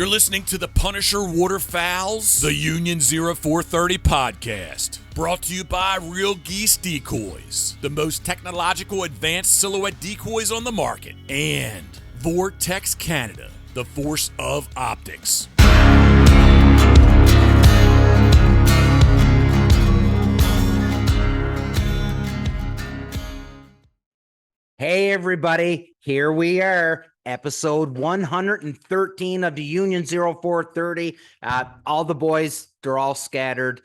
listening to the Punisher Waterfowls, the Union 0430 podcast. Brought to you by Real Geese Decoys, the most technological advanced silhouette decoys on the market. And Vortex Canada, the force of optics. Hey everybody, here we are, episode 113 of the Union 0430. All the boys, they're all scattered.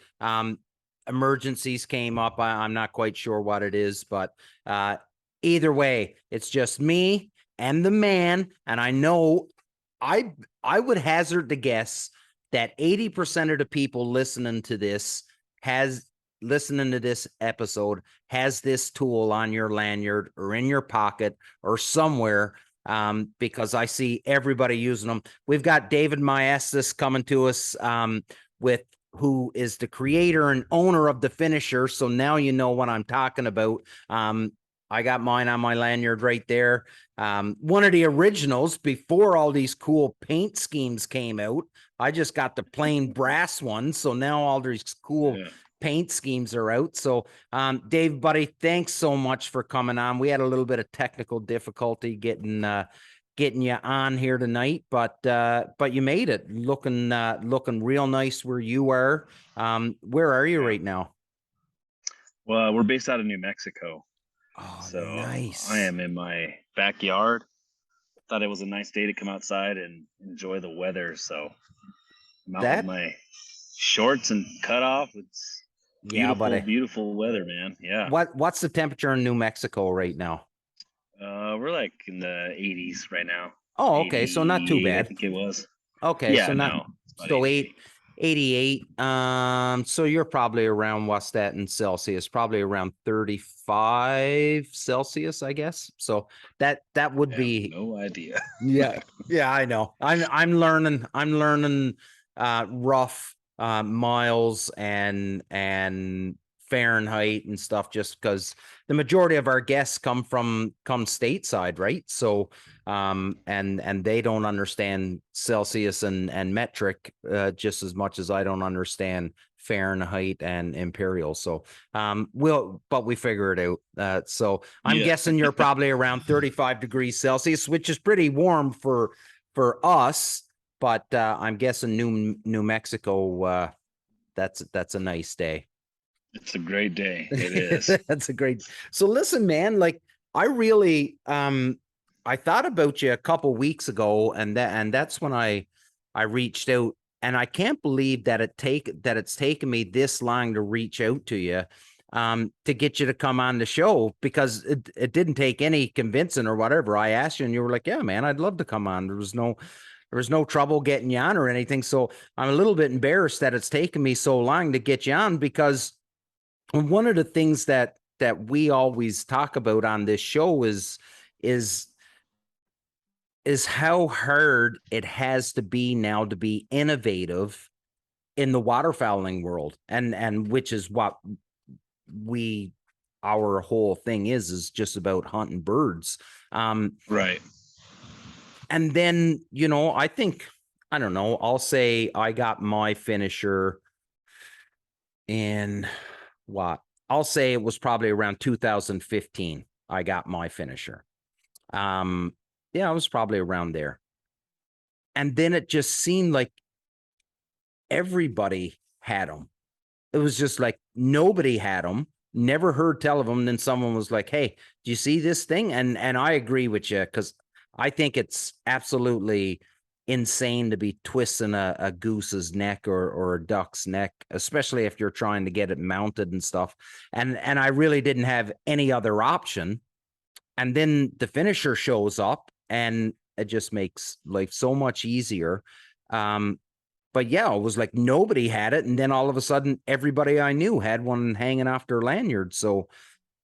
Emergencies came up. I'm not quite sure what it is, but either way, it's just me and the man. And I know I would hazard to guess that 80% of the people listening to this episode has this tool on your lanyard or in your pocket or somewhere, because I see everybody using them. We've got David Maestas coming to us, who is the creator and owner of the finisher. So now you know what I'm talking about. I got mine on my lanyard right there. One of the originals before all these cool paint schemes came out. I just got the plain brass one. So now all these cool paint schemes are out. So, Dave, buddy, thanks so much for coming on. We had a little bit of technical difficulty getting you on here tonight, but you made it. Looking real nice where you are. Where are you right now? Well, we're based out of New Mexico. Oh, so nice. I am in my backyard. Thought it was a nice day to come outside and enjoy the weather. So I'm out with my shorts and cut off. It's beautiful, beautiful weather, man. Yeah. What's the temperature in New Mexico right now? We're like in the 80s right now. Oh, okay. So not too bad. I think it was. Okay. Yeah, so not so 88. So you're probably around, what's that in Celsius? Probably around 35 Celsius, I guess. So that would be no idea. Yeah, I know. I'm learning rough miles and Fahrenheit and stuff, just because the majority of our guests come stateside, right? So and they don't understand Celsius and metric just as much as I don't understand Fahrenheit and imperial. So we figure it out. So I'm guessing you're probably around 35 degrees Celsius, which is pretty warm for us, but I'm guessing New Mexico, that's a nice day. It's a great day. It is. That's a great. So listen, man, like I really, I thought about you a couple weeks ago, and that's when I reached out, and I can't believe that it's taken me this long to reach out to you, to get you to come on the show, because it didn't take any convincing or whatever. I asked you and you were like, yeah, man, I'd love to come on. There was no trouble getting you on or anything. So I'm a little bit embarrassed that it's taken me so long to get you on, because one of the things that we always talk about on this show is how hard it has to be now to be innovative in the waterfowling world, and which is what our whole thing is just about hunting birds. Right. And then, I think, I don't know, I'll say I got my finisher in I'll say it was probably around 2015. I got my finisher. Yeah, it was probably around there. And then it just seemed like everybody had them. It was just like nobody had them. Never heard tell of them. And then someone was like, "Hey, do you see this thing?" And I agree with you, because I think it's absolutely insane to be twisting a goose's neck or a duck's neck, especially if you're trying to get it mounted and stuff. And I really didn't have any other option. And then the finisher shows up, and it just makes life so much easier. But yeah, it was like nobody had it, and then all of a sudden, everybody I knew had one hanging off their lanyard. So,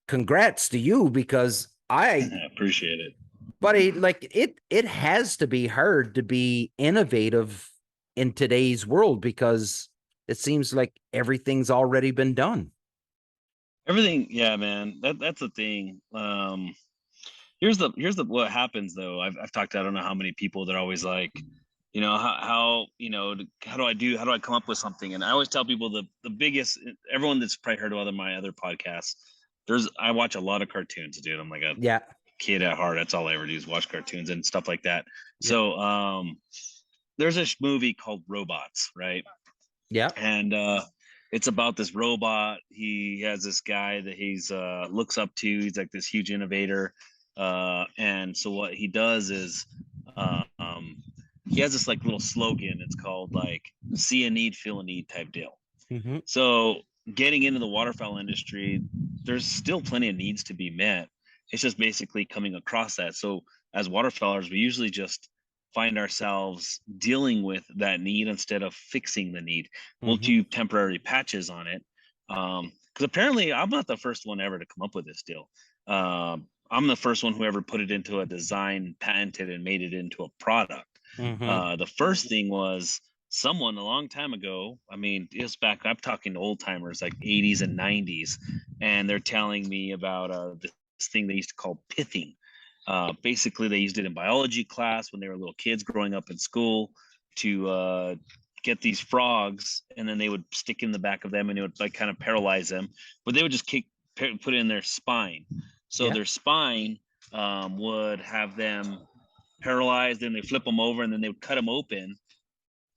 congrats to you, because I appreciate it. Buddy, like it has to be hard to be innovative in today's world, because it seems like everything's already been done. Everything, yeah, man. That's the thing. Here's what happens though. I've talked to I don't know how many people that are always like, you know, how you know, how do I come up with something? And I always tell people the biggest, everyone that's probably heard of my other podcasts, I watch a lot of cartoons, dude. I'm like a kid at heart. That's all I ever do is watch cartoons and stuff like that. Yeah. So there's this movie called Robots, right? Yeah. And it's about this robot. He has this guy that he's looks up to. He's like this huge innovator. And so what he does is he has this like little slogan. It's called like see a need, feel a need type deal. Mm-hmm. So getting into the waterfowl industry, there's still plenty of needs to be met. It's just basically coming across that. So as waterfowlers, we usually just find ourselves dealing with that need instead of fixing the need. We'll do temporary patches on it. Because apparently I'm not the first one ever to come up with this deal. I'm the first one who ever put it into a design, patented, and made it into a product. The first thing was someone a long time ago. I mean, it's back, I'm talking old timers, like 80s and 90s. And they're telling me about this thing they used to call pithing. Basically, they used it in biology class when they were little kids growing up in school to get these frogs, and then they would stick in the back of them and it would like kind of paralyze them, but they would just put it in their spine. So their spine would have them paralyzed, and they flip them over, and then they would cut them open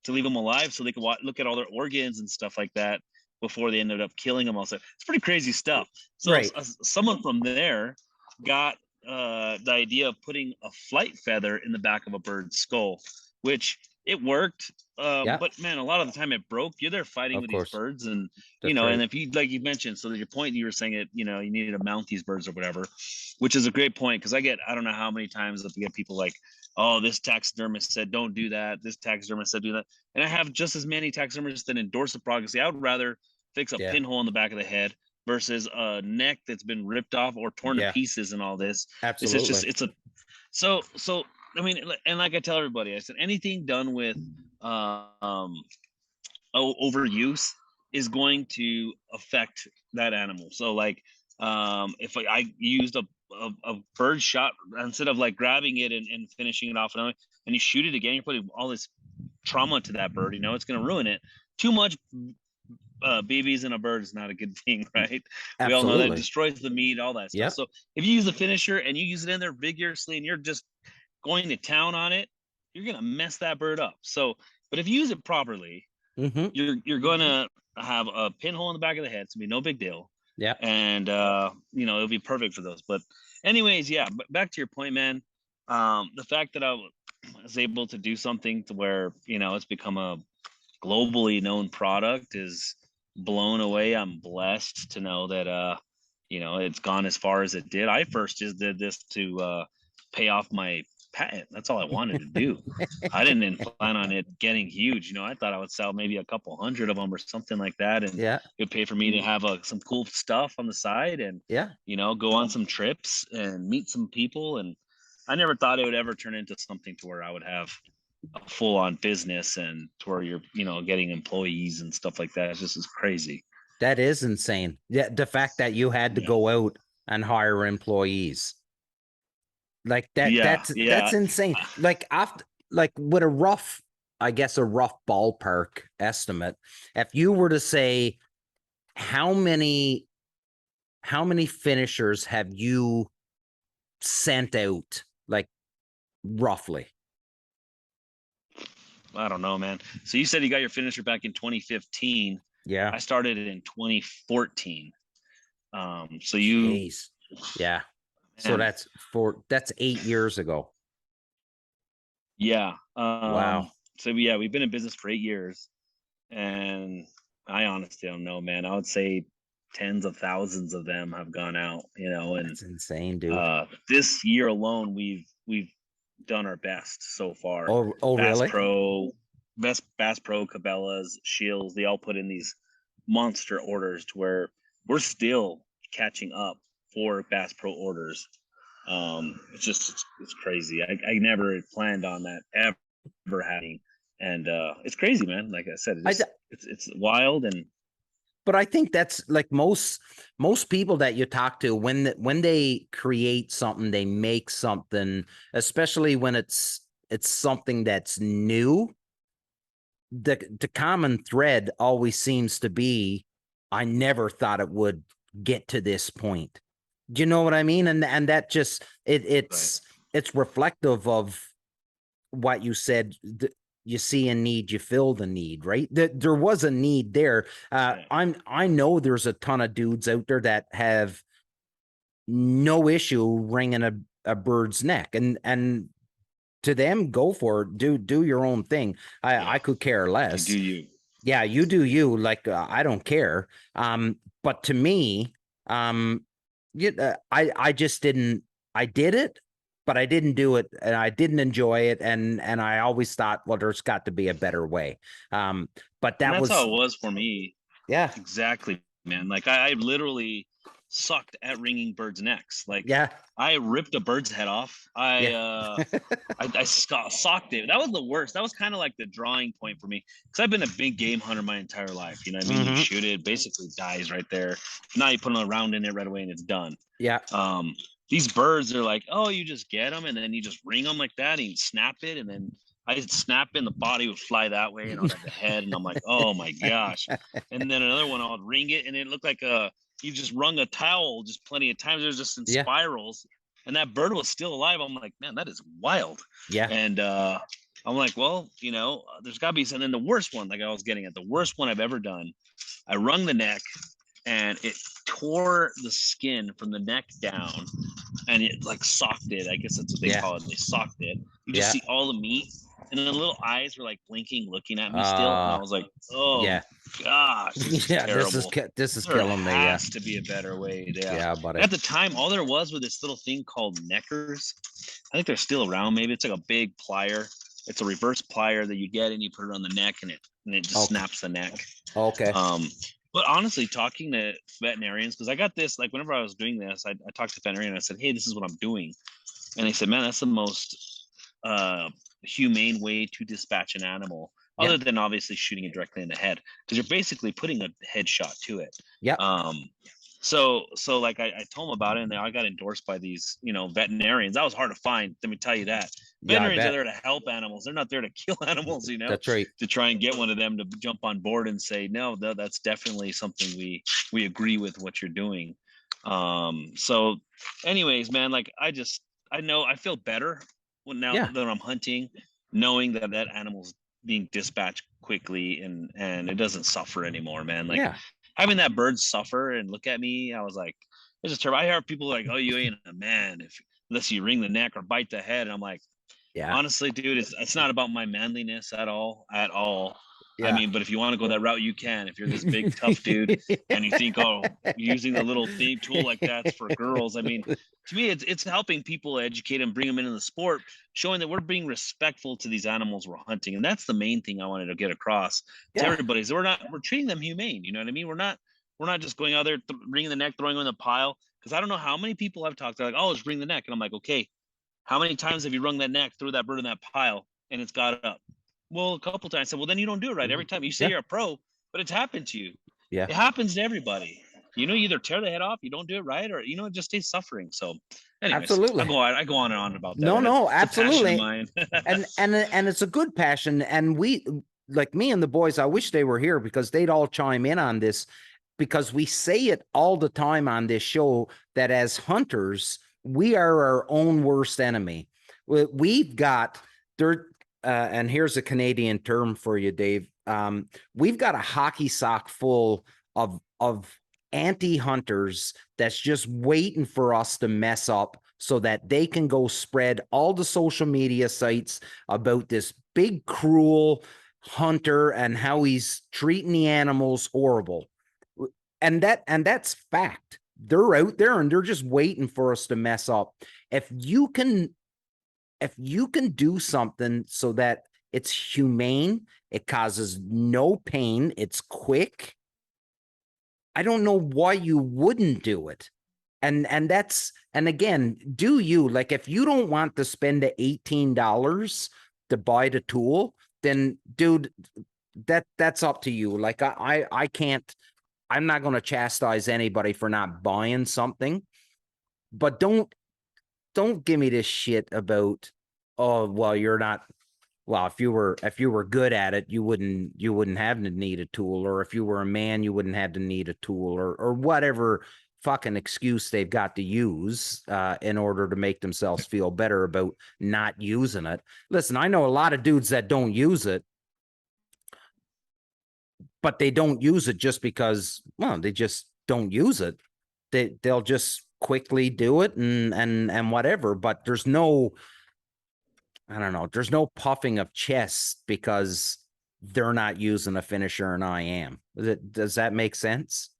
to leave them alive so they could look at all their organs and stuff like that before they ended up killing them. Also, it's pretty crazy stuff. So someone from there got the idea of putting a flight feather in the back of a bird's skull, which it worked. But man, a lot of the time it broke. You're there fighting with these birds, and you know, and if you, like you mentioned, so your point, you were saying it, you know, you needed to mount these birds or whatever, which is a great point. Because I don't know how many times that we get people like, oh, this taxidermist said don't do that, this taxidermist said do that, and I have just as many taxidermists that endorse the product. I would rather fix a pinhole in the back of the head versus a neck that's been ripped off or torn to pieces and all this. Absolutely. So I mean, and like I tell everybody, I said anything done with overuse is going to affect that animal. So like if I used a bird shot, instead of like grabbing it and finishing it off and you shoot it again, you're putting all this trauma to that bird, you know, it's going to ruin it. Too much BBs in a bird is not a good thing, right? Absolutely. We all know that it destroys the meat, all that stuff. So if you use the finisher and you use it in there vigorously and you're just going to town on it, you're gonna mess that bird up. So, but if you use it properly, you're gonna have a pinhole in the back of the head. It's gonna be no big deal. Yeah. And you know, it'll be perfect for those. But anyways, but back to your point, man. The fact that I was able to do something to where, you know, it's become a globally known product is blown away. I'm blessed to know that you know, it's gone as far as it did. I first just did this to pay off my patent. That's all I wanted to do. I didn't plan on it getting huge. You know, I thought I would sell maybe a couple hundred of them or something like that, and it would pay for me to have some cool stuff on the side, and you know, go on some trips and meet some people. And I never thought it would ever turn into something to where I would have a full-on business and to where you're, you know, getting employees and stuff like that. It's just crazy. That is insane. Yeah, the fact that you had to go out and hire employees. Like that's insane. Like after, like with a rough ballpark estimate, if you were to say how many finishers have you sent out, like roughly? I don't know, man. So you said you got your finisher back in 2015. Yeah. I started it in 2014. So you Jeez. Yeah. So that's 8 years ago. Yeah. Wow. So yeah, we've been in business for 8 years, and I honestly don't know, man. I would say tens of thousands of them have gone out, you know, and it's insane, dude. This year alone, we've done our best so far. Oh, Bass really? Pro, Bass Pro, Cabela's, Shields, they all put in these monster orders to where we're still catching up for Bass Pro orders. It's crazy. I never planned on that ever happening, and it's crazy, man. Like I said, it's wild. And but I think that's like most people that you talk to when they create something, they make something, especially when it's it's something that's new, the common thread always seems to be, I never thought it would get to this point. Do you know what I mean? And that just it's reflective of what you said. You see a need, you fill the need, right? There was a need there. I know there's a ton of dudes out there that have no issue wringing a bird's neck, and to them, go for it. Do your own thing. I could care less. You do you. Yeah, you do you. Like, I don't care. But to me, I just didn't. I did it, but I didn't do it, and I didn't enjoy it, and I always thought, well, there's got to be a better way. But that's how it was for me. Yeah, exactly, man. Like I literally sucked at wringing birds' necks. Like, I ripped a bird's head off. I socked it. That was the worst. That was kind of like the drawing point for me, because I've been a big game hunter my entire life. You know what I mean? You shoot it, basically dies right there. Now you put a round in it right away and it's done. Yeah. These birds are like, oh, you just get them and then you just ring them like that and you snap it, and then I'd snap it and the body would fly that way and I'd have the head, and I'm like, oh my gosh. And then another one, I'd ring it and it looked like you just wrung a towel just plenty of times. It was just in spirals, and that bird was still alive. I'm like, man, that is wild. Yeah. And I'm like, well, you know, there's got to be something. And the worst one, like I was getting at, the worst one I've ever done, I wrung the neck and it tore the skin from the neck down, and it like socked it. I guess that's what they call it. They socked it. You just see all the meat, and then the little eyes were like blinking, looking at me still. And I was like, oh gosh, this is killing me. There has to be a better way. Yeah, but at the time, all there was this little thing called neckers. I think they're still around. Maybe it's like a big plier. It's a reverse plier that you get and you put it on the neck, and it just snaps the neck. Okay. But honestly, talking to veterinarians, because I got this, like whenever I was doing this, I talked to a veterinarian and I said, hey, this is what I'm doing. And they said, man, that's the most humane way to dispatch an animal, other than obviously shooting it directly in the head, because you're basically putting a headshot to it. Yeah. So like I told them about it, and I got endorsed by these, veterinarians. That was hard to find. Let me tell you that. Veterinarians are there to help animals. They're not there to kill animals, That's right. To try and get one of them to jump on board and say, no, that's definitely something we agree with what you're doing. So anyways, man, like I know I feel better now that I'm hunting, knowing that animal's being dispatched quickly and it doesn't suffer anymore, man. Like having that bird suffer and look at me, I was like, it's just terrible. I hear people like, oh, you ain't a man unless you wring the neck or bite the head. And I'm like, honestly, dude, it's not about my manliness at all. Yeah. I mean, but if you want to go that route, you can. If you're this big tough dude and you think, oh, using the little thing tool like that's for girls. I mean, to me, it's helping people educate and bring them into the sport, showing that we're being respectful to these animals we're hunting, and that's the main thing I wanted to get across to everybody. Is we're treating them humane. You know what I mean? We're not just going out there wringing the neck, throwing them in the pile. Because I don't know how many people I've talked to, like, oh, just wring the neck, and I'm like, okay, how many times have you wrung that neck, threw that bird in that pile, and it's got up? Well, a couple times. I said, well, then you don't do it right every time. You say you're a pro, but it's happened to you. Yeah, it happens to everybody. You either tear the head off, you don't do it right, or it just stays suffering. So, anyways, absolutely, I go on and on about that. No, absolutely. and it's a good passion. And we, like me and the boys, I wish they were here because they'd all chime in on this, because we say it all the time on this show that as hunters, we are our own worst enemy. We've got and here's a Canadian term for you, Dave. We've got a hockey sock full of anti-hunters that's just waiting for us to mess up so that they can go spread all the social media sites about this big cruel hunter and how he's treating the animals horrible. And that's fact. They're out there and they're just waiting for us to mess up. If you can do something so that it's humane, it causes no pain, it's quick, I don't know why you wouldn't do it. And again, do you, like, if you don't want to spend the $18 to buy the tool, then dude, that's up to you. Like I can't, I'm not going to chastise anybody for not buying something, but don't give me this shit about Oh, well, you're not. Well, if you were good at it, you wouldn't have to need a tool, or if you were a man, you wouldn't have to need a tool, or whatever fucking excuse they've got to use in order to make themselves feel better about not using it. Listen, I know a lot of dudes that don't use it, but they don't use it just because, well, they just don't use it. They'll just quickly do it and whatever, but there's no, I don't know. There's no puffing of chest because they're not using a finisher and I am. Does that make sense?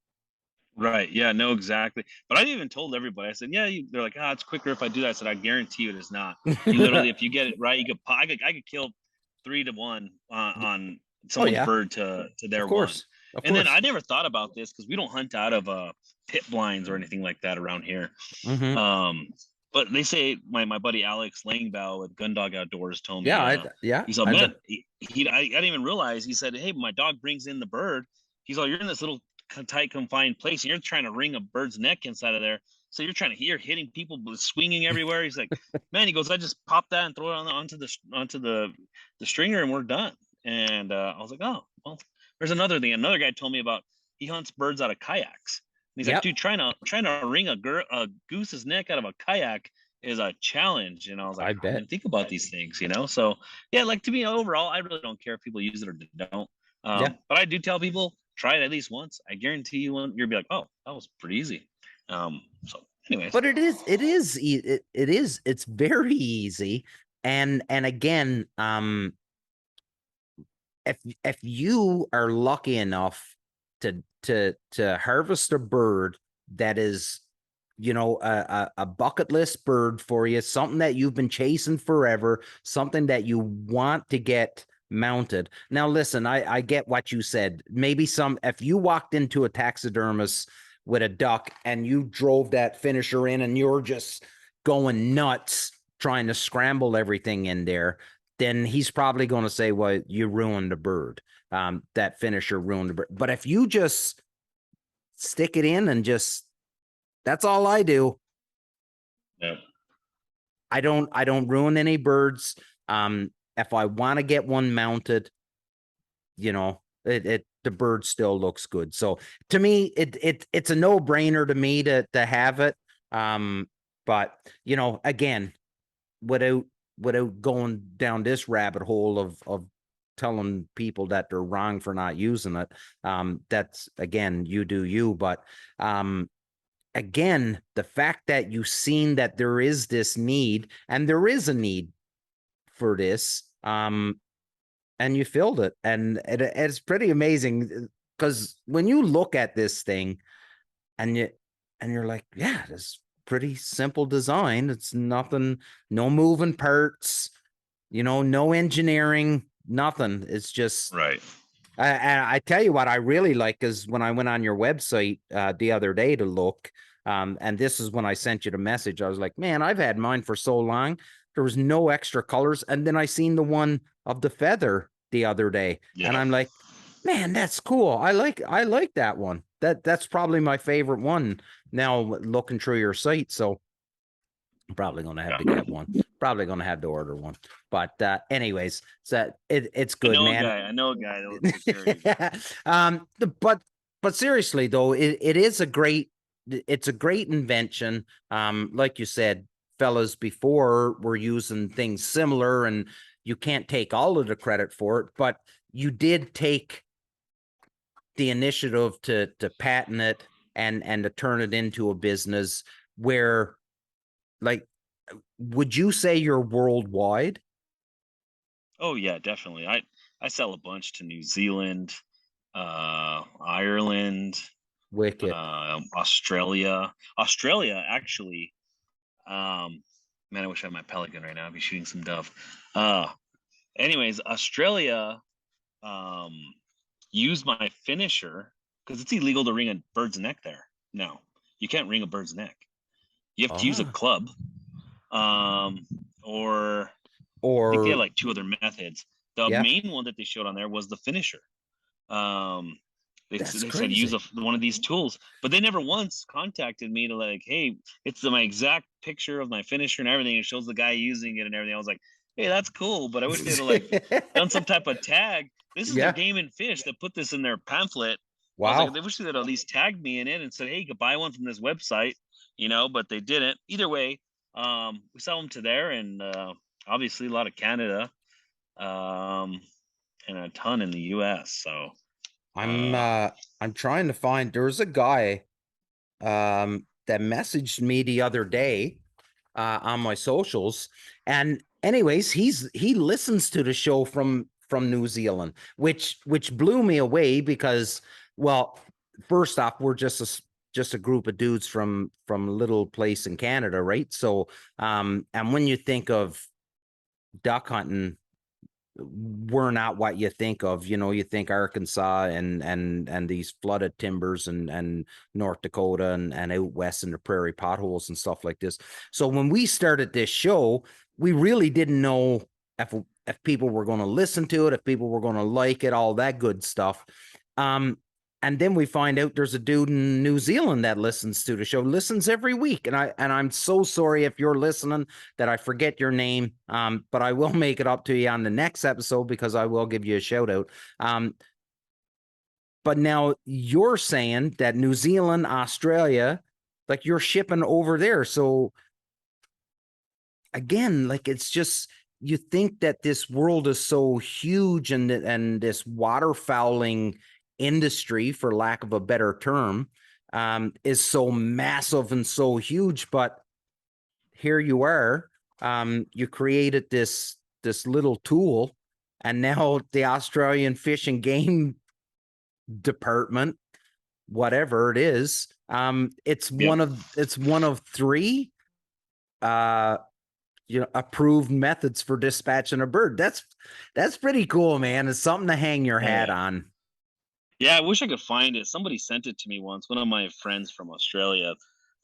Right. Yeah, no, exactly. But I even told everybody, I said, yeah, they're like, it's quicker if I do that. I said, I guarantee you it is not. You literally, if you get it right, you could, I could kill 3-1 on someone's bird to their of course. one. And then I never thought about this because we don't hunt out of pit blinds or anything like that around here. Mm-hmm. But they say my buddy Alex Langbow with Gundog Outdoors told me, he's like, man, I didn't even realize. He said, hey, my dog brings in the bird. He's like, you're in this little tight confined place and you're trying to wring a bird's neck inside of there, so you're hitting people, swinging everywhere. He's like, man, he goes, I just pop that and throw it onto the stringer and we're done. And I was like, oh, well, there's another thing. Another guy told me about, he hunts birds out of kayaks. And he's like, dude, trying to wring a goose's neck out of a kayak is a challenge. And I was like, I didn't think about these things, so yeah, like, to me, overall, I really don't care if people use it or don't. But I do tell people, try it at least once. I guarantee you'll be like, oh, that was pretty easy. So anyways, but it's very easy. And again, if you are lucky enough to harvest a bird that is, a bucket list bird for you, something that you've been chasing forever, something that you want to get mounted. Now, listen, I get what you said. Maybe if you walked into a taxidermist with a duck and you drove that finisher in and you're just going nuts trying to scramble everything in there, then he's probably going to say, well, you ruined the bird. That finisher ruined the bird. But if you just stick it in and that's all I do. Yeah. I don't ruin any birds. If I want to get one mounted, the bird still looks good. So to me, it's a no-brainer to me to have it. But again, without going down this rabbit hole of telling people that they're wrong for not using it, that's, again, you do you. But again, the fact that you've seen that there is this need, and there is a need for this, and you filled it, and it's pretty amazing, because when you look at this thing and you're like, yeah, this pretty simple design. It's nothing, no moving parts, no engineering, nothing. It's just right. I tell you what I really like is when I went on your website the other day to look, and this is when I sent you the message. I was like, man, I've had mine for so long. There was no extra colors. And then I seen the one of the feather the other day, and I'm like, man, that's cool. I like that one. That's probably my favorite one now, looking through your site. So I'm probably going to have to get one. Probably going to have to order one. But anyways, so it's good, man. I know a guy that but seriously though, it's a great invention. Like you said, fellas before were using things similar, and you can't take all of the credit for it, but you did take the initiative to patent it and to turn it into a business where, like, would you say you're worldwide? Oh yeah, definitely. I sell a bunch to New Zealand, Ireland, Wicked. Australia actually. Man, I wish I had my pelican right now. I'd be shooting some dove. Anyways, Australia used my finisher because it's illegal to wring a bird's neck there. No, you can't wring a bird's neck. You have to use a club, or I think they have like 2 other methods. The main one that they showed on there was the finisher. They said use one of these tools, but they never once contacted me to like, hey, it's my exact picture of my finisher and everything. It shows the guy using it and everything. I was like, hey, that's cool, but I wish they'd have like done some type of tag. This is their Yeah. Game and Fish that put this in their pamphlet. I was Wow. like, they wish they'd at least tagged me in it and said, hey, you could buy one from this website, but they didn't. Either way, we sell them to there, and obviously a lot of Canada, and a ton in the US. So I'm trying to find, there's a guy that messaged me the other day on my socials, and anyways, he listens to the show from New Zealand, which blew me away because, well, first off, we're just a group of dudes from a little place in Canada, right? So and when you think of duck hunting, we're not what you think of. You think Arkansas and these flooded timbers and North Dakota and out west in the prairie potholes and stuff like this. So when we started this show, we really didn't know if people were going to listen to it, if people were going to like it, all that good stuff. And then we find out there's a dude in New Zealand that listens to the show, listens every week. And I'm so sorry if you're listening that I forget your name. But I will make it up to you on the next episode because I will give you a shout out. But now you're saying that New Zealand, Australia, like you're shipping over there. So again, like it's just, you think that this world is so huge and this waterfowling industry, for lack of a better term, is so massive and so huge, but here you are, you created this little tool, and now the Australian Fish and Game Department, whatever it is, it's one of three approved methods for dispatching a bird. That's pretty cool, man. It's something to hang your hat on. Yeah, I wish I could find it. Somebody sent it to me once. One of my friends from Australia,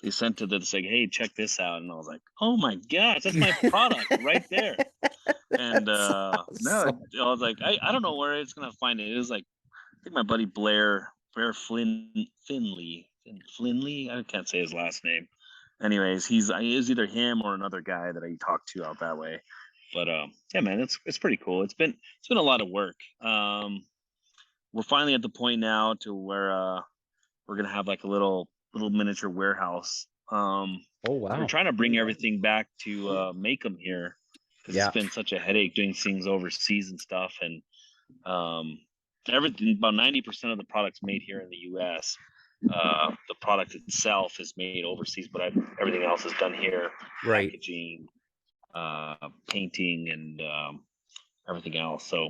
they sent it to say, hey, check this out. And I was like, oh my gosh, that's my product right there. And awesome. No, I was like, I don't know where it's going to find it. It was like, I think my buddy Blair Finley, I can't say his last name. Anyways, he's either him or another guy that I talked to out that way. But yeah, man, it's pretty cool. It's been a lot of work. We're finally at the point now to where we're gonna have like a little miniature warehouse. Oh wow! We're trying to bring everything back to make them here because it's been such a headache doing things overseas and stuff. And everything, about 90% of the products made here in the U.S. The product itself is made overseas, but everything else is done here. Right. Packaging, painting, and everything else. So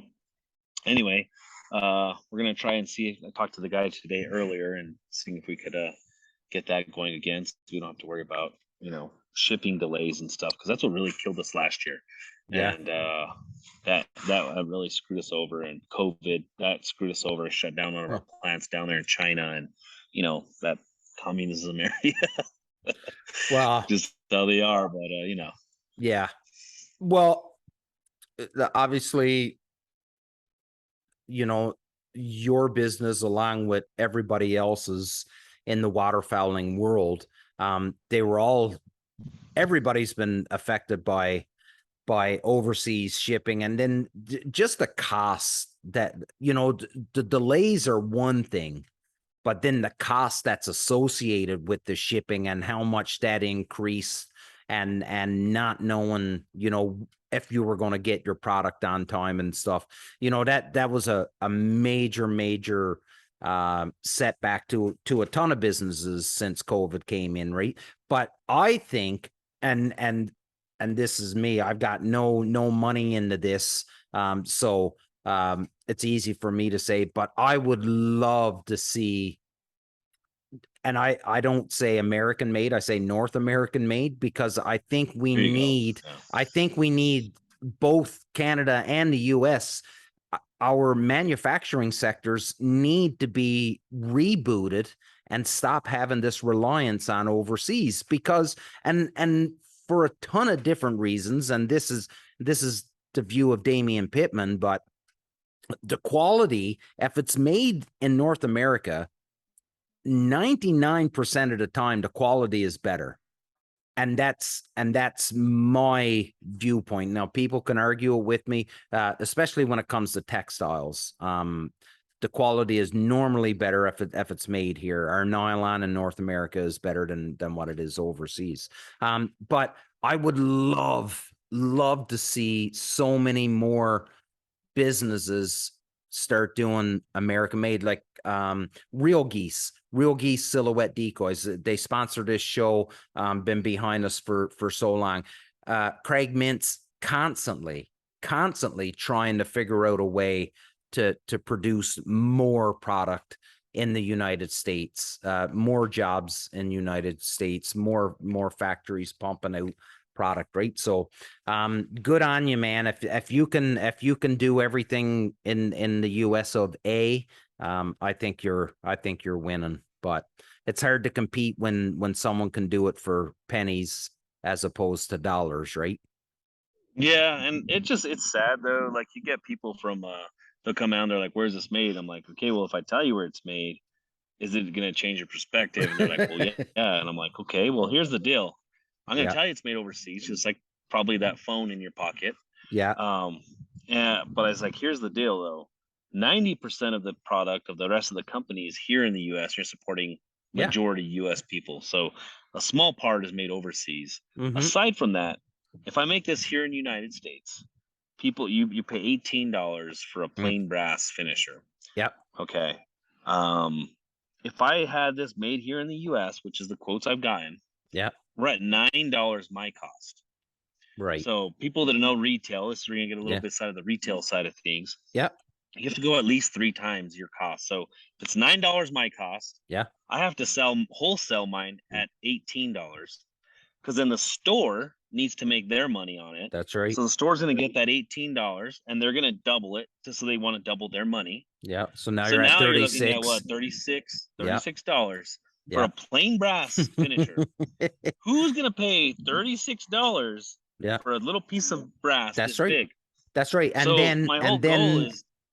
anyway. We're gonna try and see. I talked to the guy today earlier and seeing if we could get that going again, so we don't have to worry about shipping delays and stuff, because that's what really killed us last year. Yeah. And that really screwed us over, and COVID that screwed us over. Shut down one of our plants down there in China, and that communism area. Wow, just how they are, but Yeah. Well, obviously, your business, along with everybody else's in the waterfowling world, everybody's been affected by overseas shipping, and then just the costs that, the delays are one thing, but then the cost that's associated with the shipping and how much that increased, and not knowing, if you were going to get your product on time and stuff, that was a major setback to a ton of businesses since COVID came in, right? But I think, and this is me, I've got no money into this, so it's easy for me to say, but I would love to see, and I don't say American made, I say North American made, because I think we need both Canada and the US. Our manufacturing sectors need to be rebooted and stop having this reliance on overseas, because and for a ton of different reasons, and this is the view of Damian Pittman, but the quality, if it's made in North America, 99% of the time the quality is better. that's my viewpoint. Now, people can argue with me, especially when it comes to textiles. The quality is normally better if it's made here. Our nylon in North America is better than what it is overseas. But I would love to see so many more businesses start doing American made, like Real Geese silhouette decoys. They sponsor this show, been behind us for so long. Craig Mintz constantly trying to figure out a way to produce more product in the United States, more jobs in the United States, more factories pumping out product, right? So good on you, man. If you can do everything in the US of A, I think you're winning. But it's hard to compete when someone can do it for pennies as opposed to dollars, right? Yeah, and it's sad though. Like you get people from they'll come out and they're like, "Where's this made?" I'm like, "Okay, well, if I tell you where it's made, is it going to change your perspective?" And they're like, "Well, yeah." And I'm like, "Okay, well, here's the deal. I'm going to tell you it's made overseas, just like probably that phone in your pocket." Yeah. But I was like, "Here's the deal, though. 90% of the product of the rest of the company is here in the U.S. You're supporting majority U.S. people, so a small part is made overseas. Aside from that, if I make this here in the United States, people you pay $18 for a plain brass finisher. Yep. Okay. If I had this made here in the US, which is the quotes I've gotten, we're at $9 my cost. Right. So people that know retail, this is gonna get a little bit side of the retail side of things. Yep. You have to go at least 3 times your cost. So if it's $9 my cost, I have to wholesale mine at $18. Because then the store needs to make their money on it. That's right. So the store's going to get that $18 and they're going to double it just so they want to double their money. Yeah. So now you're at 36. You're looking at what, $36 for a plain brass finisher. Who's going to pay $36 for a little piece of brass this big? That's right. And so then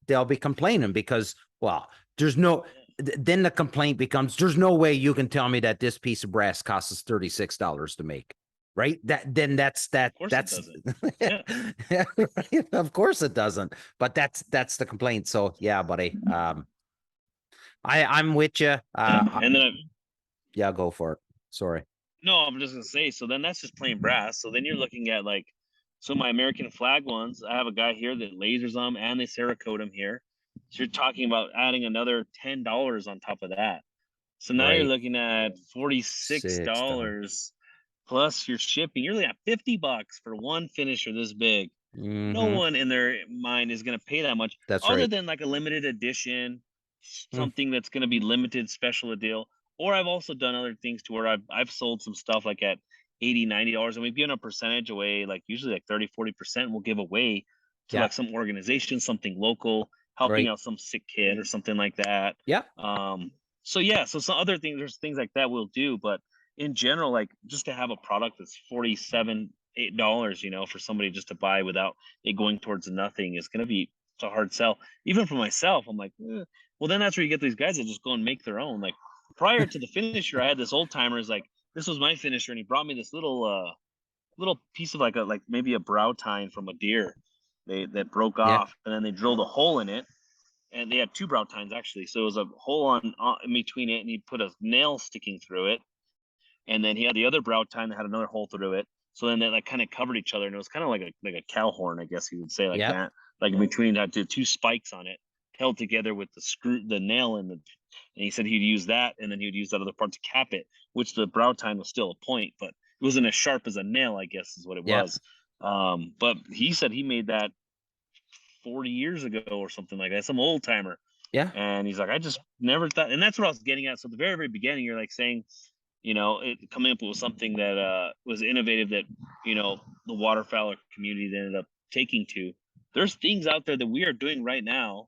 they'll be complaining because, well, then the complaint becomes, there's no way you can tell me that this piece of brass costs us $36 to make. Right. That's of course it doesn't. But that's the complaint. So yeah, buddy. I'm with you. And then go for it. Sorry. No, I'm just gonna say. So then that's just plain brass. So then you're looking at my American flag ones. I have a guy here that lasers them and they Cerakote them here. So you're talking about adding another $10 on top of that. So now you're looking at $46 plus your shipping. You're looking at $50 for one finisher this big. No one in their mind is going to pay that much. That's other than like a limited edition, something that's going to be limited, special a deal. Or I've also done other things to where I've sold some stuff like at $80, $90, and we've given a percentage away, like usually like 30-40% we'll give away to like some organization, something local, helping out some sick kid or something like that. So some other things, there's things like that we'll do, but in general, like just to have a product that's $47, $8, for somebody just to buy without it going towards nothing is going to be a hard sell. Even for myself, I'm like, well, then that's where you get these guys that just go and make their own. Like prior to the finisher, I had this old timer is like, this was my finisher, and he brought me this little piece of like maybe a brow tine from a deer that broke off, and then they drilled a hole in it, and they had 2 brow tines actually. So it was a hole on in between it, and he put a nail sticking through it, and then he had the other brow tine that had another hole through it. So then they like kind of covered each other, and it was kind of like a cow horn, I guess you would say, like that. Like in between that, 2 spikes on it, held together with the nail and he said he'd use that, and then he'd use that other part to cap it, which the brow tine was still a point, but it wasn't as sharp as a nail, I guess is what it was. But he said he made that 40 years ago or something like that, some old timer. And he's like, I just never thought, and that's what I was getting at. So at the very, very beginning, you're like saying, coming up with something that was innovative that, the waterfowl community ended up taking to. There's things out there that we are doing right now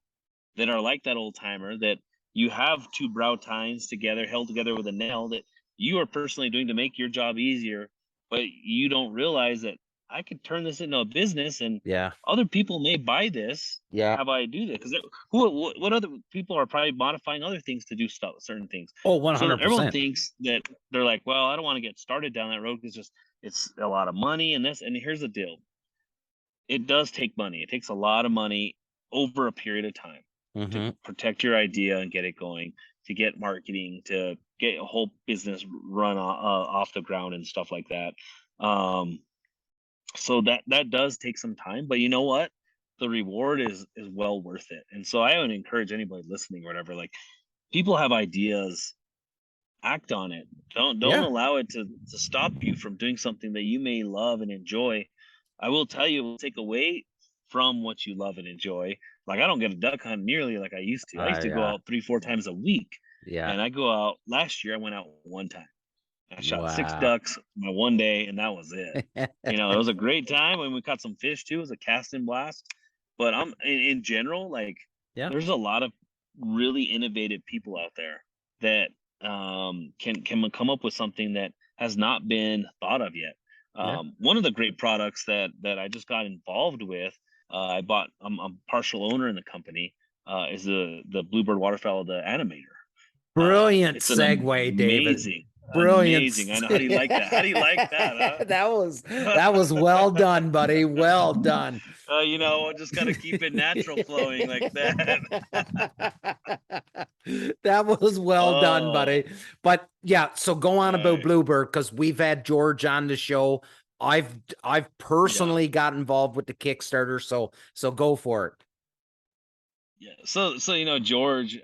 that are like that old timer, that you have 2 brow tines together, held together with a nail, that you are personally doing to make your job easier, but you don't realize that I could turn this into a business, and other people may buy this. Have I do this? Because what other people are probably modifying other things to do certain things. Oh, 100%. So everyone thinks that they're like, well, I don't want to get started down that road because just It's a lot of money, and here's the deal. It does take money. It takes a lot of money over a period of time to protect your idea and get it going, to get marketing, to get a whole business run off the ground and stuff like that. So that does take some time, but you know what? The reward is well worth it. And so I would encourage anybody listening or whatever, like, people have ideas, act on it. Don't allow it to stop you from doing something that you may love and enjoy. I will tell you, it will take away from what you love and enjoy. Like, I don't get a duck hunt nearly like I used to. I used to go out 3-4 times a week. Yeah. And I go out last year, I went out one time. I shot 6 ducks my one day, and that was it. It was a great time, and we caught some fish too. It was a casting blast. But I'm in general, like, there's a lot of really innovative people out there that can come up with something that has not been thought of yet. One of the great products that I just got involved with, I'm a partial owner in the company, is the Bluebird Waterfowl, the animator. Brilliant segue, David. Brilliant. Amazing. I know. How do you like that? How do you like that? Huh? that was well done, buddy. Well done. Just got to keep it natural flowing like that. That was well done, buddy. But yeah, so go on about Bluebird, because we've had George on the show. I've personally got involved with the Kickstarter, so go for it. Yeah. So George,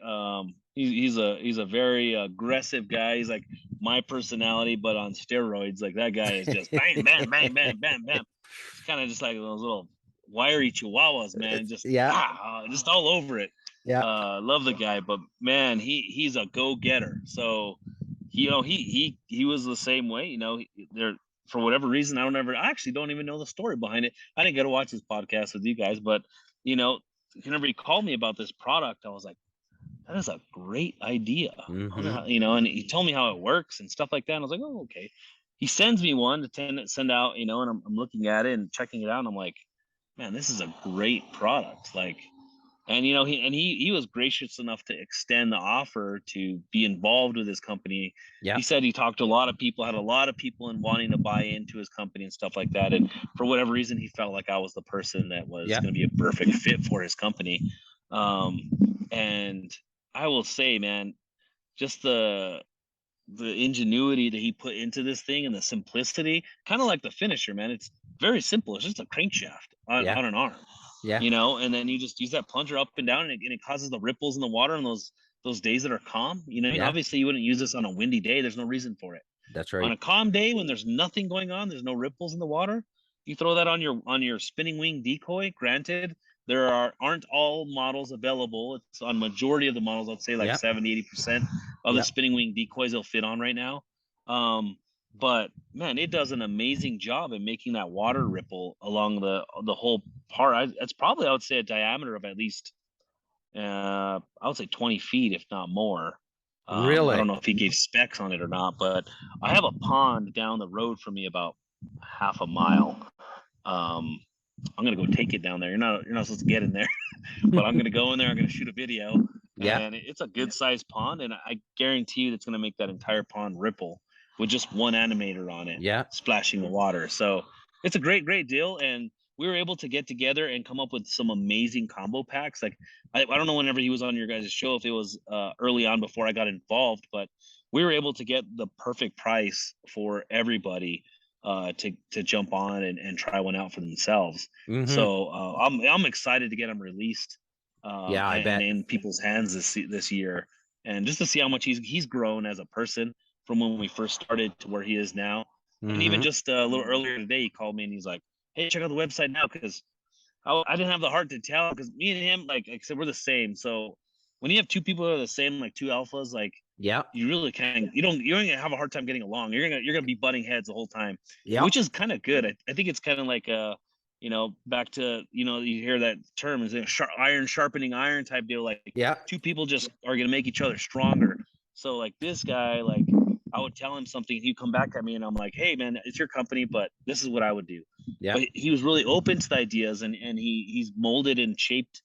he's a very aggressive guy. He's like my personality, but on steroids. Like, that guy is just bang, bang, bang, bang, bang, bang. It's kind of just like those little wiry chihuahuas, man. Just just all over it. Yeah. Love the guy, but man, he's a go-getter. So he was the same way. There, for whatever reason, I actually don't even know the story behind it. I didn't get to watch this podcast with you guys, but whenever he called me about this product, I was like, that is a great idea. And he told me how it works and stuff like that. And I was like, oh, okay. He sends me one to send out, and I'm looking at it and checking it out, and I'm like, man, this is a great product. Like, and he was gracious enough to extend the offer to be involved with his company. Yeah. He said he talked to a lot of people, had a lot of people in wanting to buy into his company and stuff like that. And for whatever reason, he felt like I was the person that was going to be a perfect fit for his company. And I will say, man, just the ingenuity that he put into this thing and the simplicity, kind of like the finisher, man. It's very simple. It's just a crankshaft on an arm. Yeah. And then you just use that plunger up and down, and it causes the ripples in the water on those days that are calm. Obviously you wouldn't use this on a windy day. There's no reason for it. That's right. On a calm day when there's nothing going on, there's no ripples in the water, you throw that on your spinning wing decoy. Granted, there aren't all models available. It's on majority of the models, I'd say like 70-80% of the spinning wing decoys will fit on right now. But man, it does an amazing job in making that water ripple along the whole part. It's probably, I would say, a diameter of at least, I would say 20 feet, if not more. Really? I don't know if he gave specs on it or not, but I have a pond down the road from me about half a mile. I'm gonna go take it down there. You're not supposed to get in there, but I'm gonna go in there. I'm gonna shoot a video. Yeah, and it's a good sized pond, and I guarantee you it's gonna make that entire pond ripple with just one animator on it. Yeah, splashing the water. So it's a great deal, and we were able to get together and come up with some amazing combo packs. Like, I don't know whenever he was on your guys' show, if it was early on before I got involved, but we were able to get the perfect price for everybody to jump on and try one out for themselves. So I'm excited to get them released. I bet in people's hands this year, and just to see how much he's grown as a person from when we first started to where he is now. And even just a little earlier today, he called me and he's like, hey, check out the website now, because I didn't have the heart to tell, because me and him, like I said, we're the same. So when you have two people that are the same, like two alphas, like, you really can't, you're gonna have a hard time getting along. You're gonna be butting heads the whole time, which is kind of good. I think it's kind of like back to, you hear that term, is a iron sharpening iron type deal. Like, two people just are gonna make each other stronger. So like this guy, like, I would tell him something, he'd come back at me, and I'm like, hey man, it's your company, but this is what I would do. Yeah. But he was really open to the ideas, and he's molded and shaped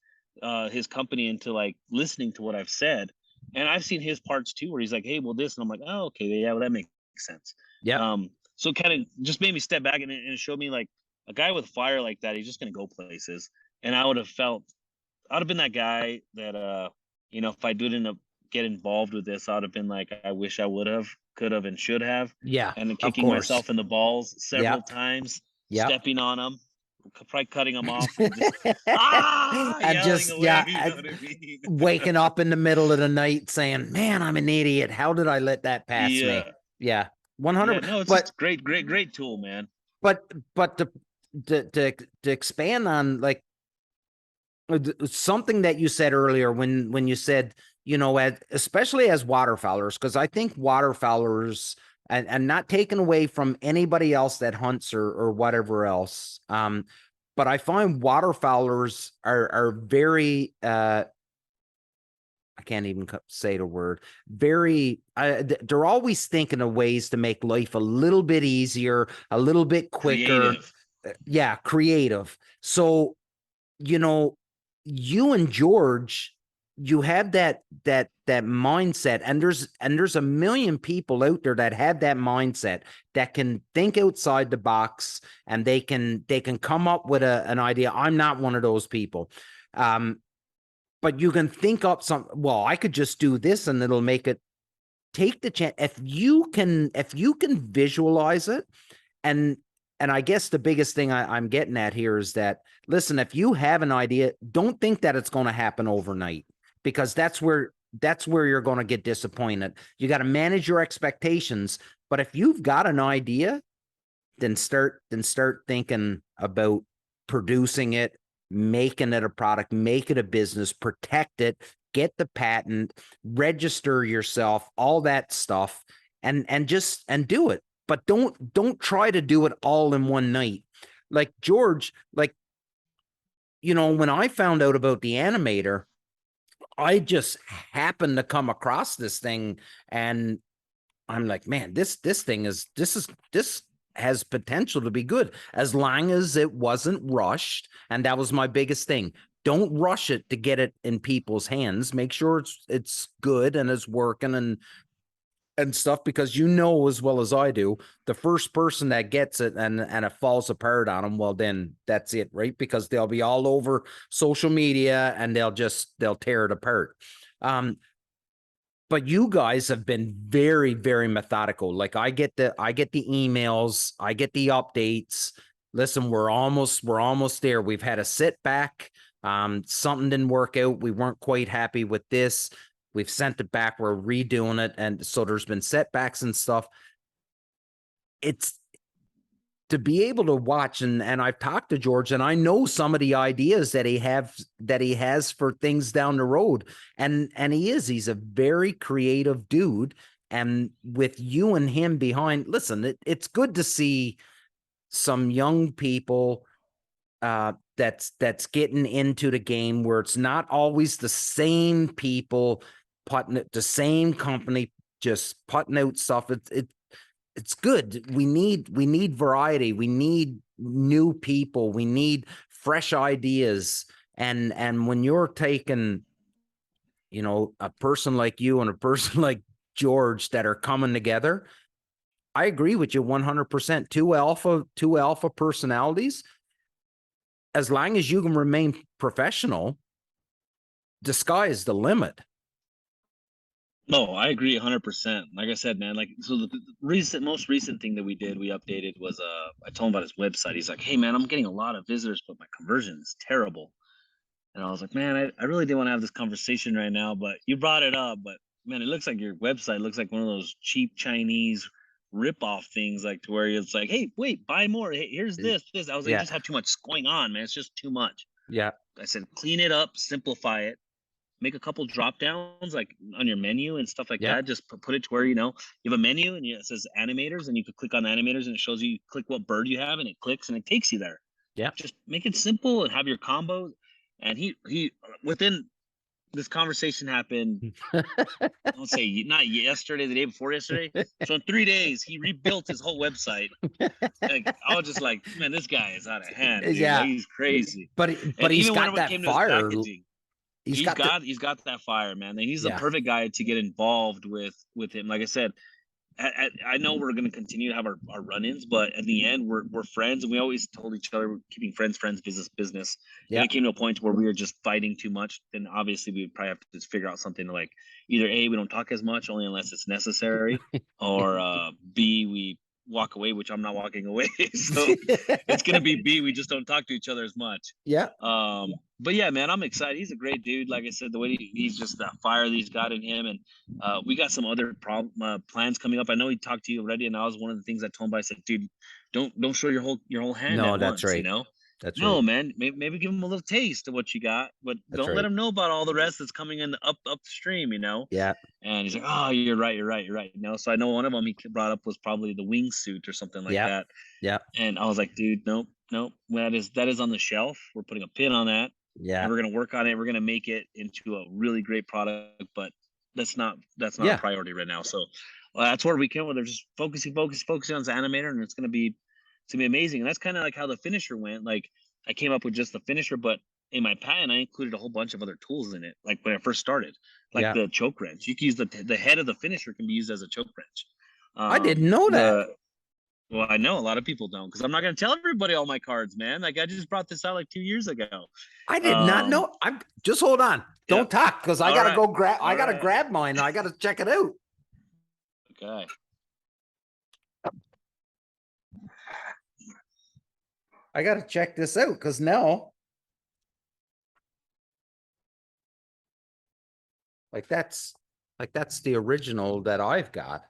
his company into like listening to what I've said. And I've seen his parts too, where he's like, hey, well, this, and I'm like, oh, okay, yeah, well, that makes sense. Yeah. So kind of just made me step back, and it showed me like a guy with fire like that, he's just going to go places. And I'd have been that guy that, if I didn't get involved with this, I'd have been like, I wish I would have, could have, and should have. Yeah, And then of kicking course. myself in the balls several Yep. times, Yep. stepping on them, probably cutting them off, and just, and just away, you know what I mean? Waking up in the middle of the night saying, "Man, I'm an idiot. How did I let that pass me?" Yeah, 100. Yeah, no, it's just great tool, man. But to expand on like something that you said earlier when you said, especially as waterfowlers, because I think waterfowlers, and not taken away from anybody else that hunts or whatever else, but I find waterfowlers are very I can't even say the word, very they're always thinking of ways to make life a little bit easier, a little bit quicker. Creative. Creative. So you and George, you have that mindset, and there's a million people out there that have that mindset, that can think outside the box, and they can come up with an idea. I'm not one of those people. But you can think up well, I could just do this and it'll make it. Take the chance. If you can visualize it, and I guess the biggest thing I'm getting at here is that, listen, if you have an idea, don't think that it's going to happen overnight, because that's where you're going to get disappointed. You got to manage your expectations. But if you've got an idea, then start thinking about producing it, making it a product, make it a business, protect it, get the patent, register yourself, all that stuff, and do it. But don't try to do it all in one night. Like George, when I found out about the animator, I just happened to come across this thing, and I'm like, man, this thing this has potential to be good, as long as it wasn't rushed. And that was my biggest thing. Don't rush it to get it in people's hands. Make sure it's good and it's working and stuff, because as well as I do, the first person that gets it and it falls apart on them, well, then that's it, right? Because they'll be all over social media and they'll tear it apart. But you guys have been very, very methodical. Like I get the emails, I get the updates. Listen, we're almost there. We've had a sit back. Something didn't work out. We weren't quite happy with this. We've sent it back. We're redoing it. And so there's been setbacks and stuff. It's to be able to watch, and I've talked to George, and I know some of the ideas that he has for things down the road. And he's a very creative dude. And with you and him behind, listen, it's good to see some young people that's getting into the game, where it's not always the same people putting it, the same company just putting out stuff. It's good. We need variety. We need new people. We need fresh ideas. And when you're taking, a person like you and a person like George that are coming together, I agree with you 100%. Two alpha personalities. As long as you can remain professional, the sky is the limit. No, I agree 100%. Like I said, man, so the most recent thing that we updated was, I told him about his website. He's like, hey man, I'm getting a lot of visitors, but my conversion is terrible. And I was like, man, I really didn't want to have this conversation right now, but you brought it up. But man, it looks like your website looks like one of those cheap Chinese rip-off things, like to where it's like, hey, wait, buy more. Hey, here's this. I was like, you just have too much going on, man. It's just too much. Yeah. I said, clean it up, simplify it. Make a couple drop downs like on your menu and stuff like that. Just put it to where, you have a menu and it says animators, and you could click on animators and it shows you click what bird you have and it clicks and it takes you there. Yeah. Just make it simple and have your combos. And he within this conversation happened, I don't say not yesterday, the day before yesterday. So in 3 days, he rebuilt his whole website. Like, I was just like, man, this guy is out of hand. Dude. Yeah. Like, he's crazy. But he's got that fire. He's got that fire, man. And he's the perfect guy to get involved with him. Like I said, I know we're going to continue to have our run-ins, but at the end, we're friends, and we always told each other we're keeping friends, business. Yeah. And it came to a point where we were just fighting too much. Then obviously we would probably have to just figure out something to like either A, we don't talk as much, only unless it's necessary, or B, we walk away, which I'm not walking away. So it's going to be B, we just don't talk to each other as much. Yeah. But yeah, man, I'm excited. He's a great dude. Like I said, the way he's just that fire that he's got in him. And we got some other plans coming up. I know he talked to you already, and that was one of the things I told him. I said, dude, don't show your whole hand. No, at that's once, right. You know, that's no, right. man. Maybe give him a little taste of what you got, but don't let him know about all the rest that's coming in upstream. You know. Yeah. And he's like, oh, you're right. You know. So I know one of them he brought up was probably the wingsuit or something like that. Yeah. And I was like, dude, nope. That is on the shelf. We're putting a pin on that. Yeah. And we're going to work on it. We're going to make it into a really great product, but that's not a priority right now. So that's where we came with. They're just focusing on this animator, and it's going to be amazing. And that's kind of like how the finisher went. Like I came up with just the finisher, but in my patent, I included a whole bunch of other tools in it. Like when I first started, like the choke wrench, you can use the head of the finisher can be used as a choke wrench. I didn't know that. Well, I know a lot of people don't, because I'm not going to tell everybody all my cards, man. Like I just brought this out like 2 years ago. I did not know. I'm just hold on. Don't talk, because I gotta go grab. I gotta grab mine. I gotta check it out. Okay. I gotta check this out because now, that's the original that I've got.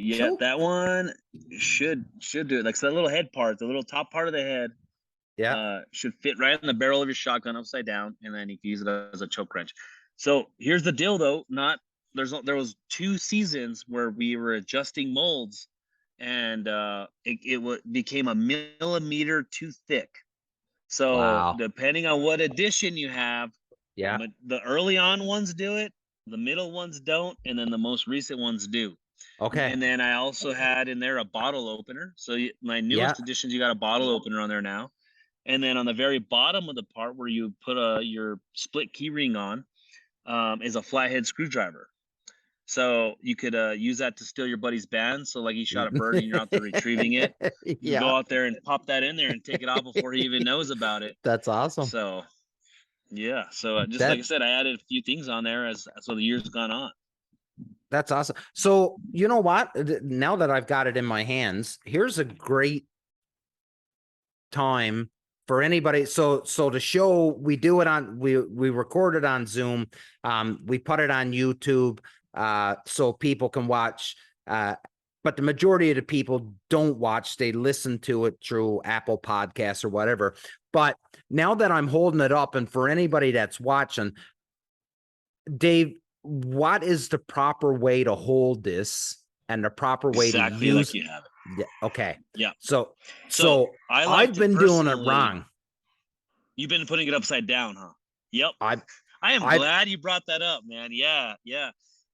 Yeah, that one should do it. Like so that little head part, the little top part of the head, should fit right in the barrel of your shotgun upside down, and then you can use it as a choke wrench. So here's the deal, though. There was 2 seasons where we were adjusting molds, and it became a millimeter too thick. So depending on what edition you have, the early on ones do it, the middle ones don't, and then the most recent ones do. Okay. And then I also had in there a bottle opener. So my newest editions, you got a bottle opener on there now. And then on the very bottom of the part where you put your split key ring on is a flathead screwdriver. So you could use that to steal your buddy's band. So like he shot a bird and you're out there retrieving it. You go out there and pop that in there and take it off before he even knows about it. That's awesome. So yeah. So just like I said, I added a few things on there as the years gone on. That's awesome. So you know what? Now that I've got it in my hands, here's a great time for anybody. So the show, we do it on, we record it on Zoom. We put it on YouTube so people can watch. But the majority of the people don't watch. They listen to it through Apple Podcasts or whatever. But now that I'm holding it up, and for anybody that's watching, Dave, what is the proper way to hold this and the proper way to use like you have it? Yeah. Okay. Yeah. So I've been doing it wrong. You've been putting it upside down, huh? Yep. I am glad you brought that up, man. Yeah.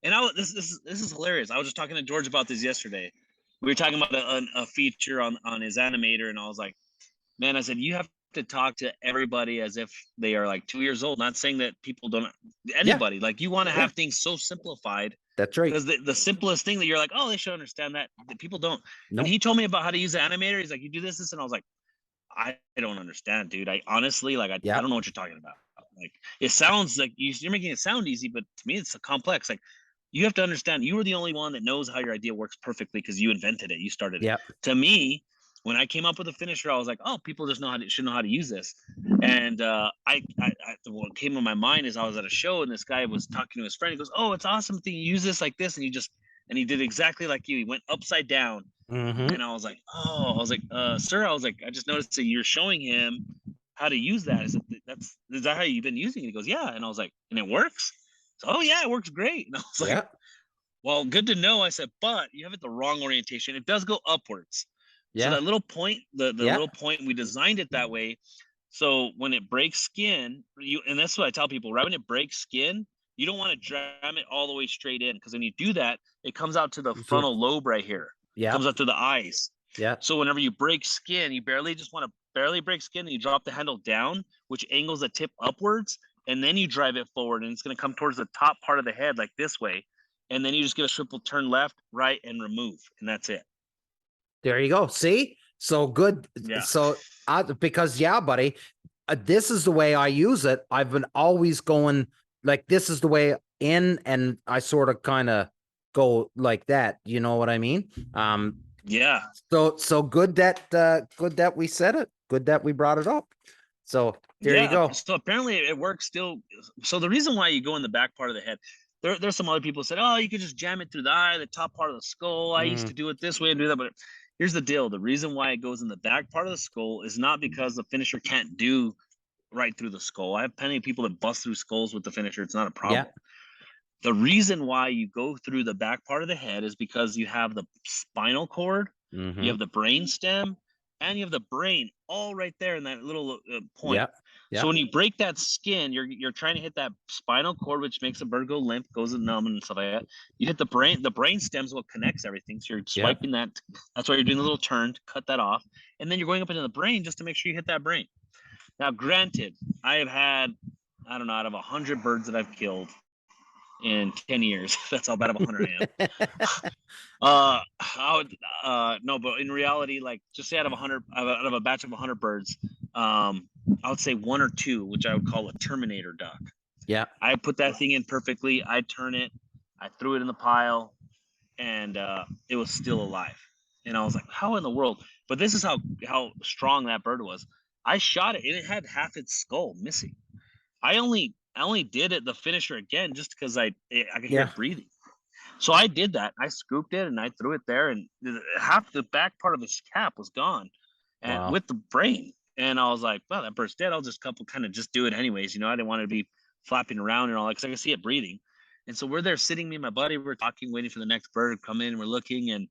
And this is hilarious. I was just talking to George about this yesterday. We were talking about a feature on his animator, and I was like, man, I said, you have to talk to everybody as if they are like 2 years old. Not saying that people don't, anybody, like you want to have things so simplified. That's right. Because the simplest thing that you're like, oh, they should understand that people don't. Nope. When he told me about how to use the animator, he's like, you do this, and I was like, I don't understand, dude. I honestly, like, I don't know what you're talking about. Like, it sounds like you're making it sound easy, but to me, it's complex. Like, you have to understand, you were the only one that knows how your idea works perfectly because you invented it. You started it. To me, when I came up with a finisher, I was like, oh, people just should know how to use this. And what came to my mind is I was at a show and this guy was talking to his friend. He goes, oh, it's awesome to use this like this. And he did exactly like you. He went upside down. Mm-hmm. And I was like, sir, I just noticed that you're showing him how to use that. Is that how you've been using it? He goes, yeah. And I was like, and it works? So, oh yeah, it works great. And I was like, well, good to know. I said, but you have it the wrong orientation. It does go upwards. So that little point, the little point, we designed it that way. So when it breaks skin, and that's what I tell people, right when it breaks skin, you don't want to jam it all the way straight in, because when you do that, it comes out to the frontal lobe right here. It comes out to the eyes. So whenever you break skin, you just want to barely break skin, and you drop the handle down, which angles the tip upwards, and then you drive it forward, and it's going to come towards the top part of the head like this way. and then you just give a triple turn left, right, and remove, and that's it. There you go. See? So good. Yeah. So because buddy, this is the way I use it. I've been always going like, this is the way in, and I sort of kind of go like that. You know what I mean? Yeah. So good that we said it. Good that we brought it up. So there you go. So apparently it works still. So the reason why you go in the back part of the head, there's some other people who said, oh, you could just jam it through the eye, the top part of the skull. I used to do it this way and do that, but here's the deal. The reason why it goes in the back part of the skull is not because the finisher can't do right through the skull. I have plenty of people that bust through skulls with the finisher. It's not a problem. Yeah. The reason why you go through the back part of the head is because you have the spinal cord, you have the brain stem, and you have the brain all right there in that little point. Yeah. So when you break that skin, you're trying to hit that spinal cord, which makes the bird go limp, goes numb and stuff like that. You hit the brain stem's what connects everything. So you're swiping that. That's why you're doing a little turn to cut that off. And then you're going up into the brain just to make sure you hit that brain. Now, granted, I have had, I don't know, out of 100 birds that I've killed in 10 years, that's how bad of 100 I am. No, but in reality, like, just say out of a batch of 100 birds, I would say 1 or 2, which I would call a Terminator duck. Yeah. I put that thing in perfectly. I turn it, I threw it in the pile, and it was still alive. And I was like, how in the world? But this is how strong that bird was. I shot it, and it had half its skull missing. I only did it, the finisher, again, just because I could hear it breathing. So I did that. I scooped it and I threw it there, and half the back part of his cap was gone, and with the brain. And I was like, well, that bird's dead. I'll just just do it anyways. You know, I didn't want to be flapping around and all that because I could see it breathing. And so we're there sitting, me and my buddy, we're talking, waiting for the next bird to come in. We're looking, and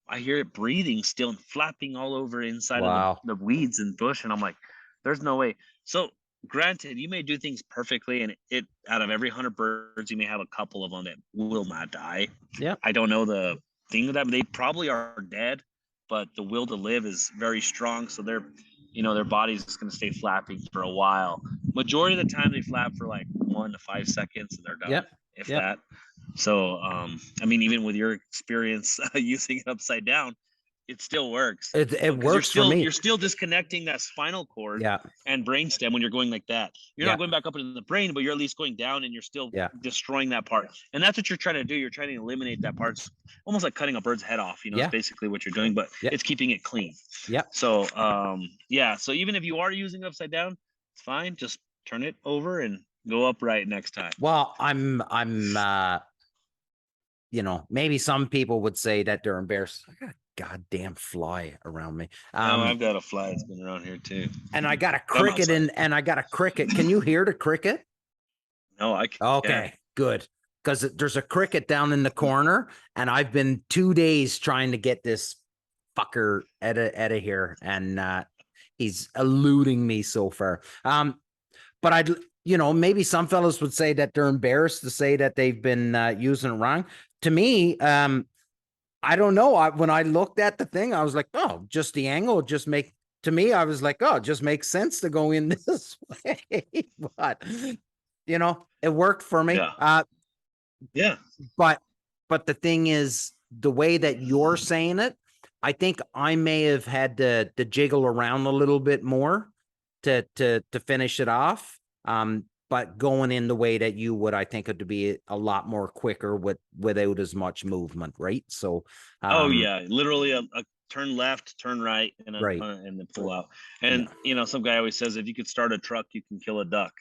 I hear it breathing still and flapping all over inside of the weeds and bush. And I'm like, there's no way. So granted, you may do things perfectly, and it out of every 100 birds, you may have a couple of them that will not die. Yeah. I don't know the thing with that, but they probably are dead, but the will to live is very strong. So their body's just going to stay flapping for a while. Majority of the time they flap for like 1 to 5 seconds and they're done, if that. So, I mean, even with your experience using it upside down, it still works. It works for me. You're still disconnecting that spinal cord and brainstem when you're going like that. You're not going back up into the brain, but you're at least going down, and you're still destroying that part. And that's what you're trying to do. You're trying to eliminate that part. It's almost like cutting a bird's head off. You know, it's basically what you're doing, but it's keeping it clean. Yeah. So, so even if you are using it upside down, it's fine. Just turn it over and go upright next time. Well, I'm maybe some people would say that they're embarrassed. I got a goddamn fly around me. I've got a fly that's been around here too. And I got a cricket and I got a cricket. Can you hear the cricket? No, I can't. Okay, good. Because there's a cricket down in the corner, and I've been 2 days trying to get this fucker out of here, and he's eluding me so far. But maybe some fellows would say that they're embarrassed to say that they've been using it wrong. To me, I don't know. When I looked at the thing, I was like, oh, just the angle to me, I was like, oh, it just makes sense to go in this way. But, it worked for me. Yeah. But the thing is, the way that you're saying it, I think I may have had to jiggle around a little bit more to finish it off. But going in the way that you would, I think it would be a lot more quicker without as much movement, right? So, literally a turn left, turn right, and then pull out. And some guy always says, if you could start a truck, you can kill a duck.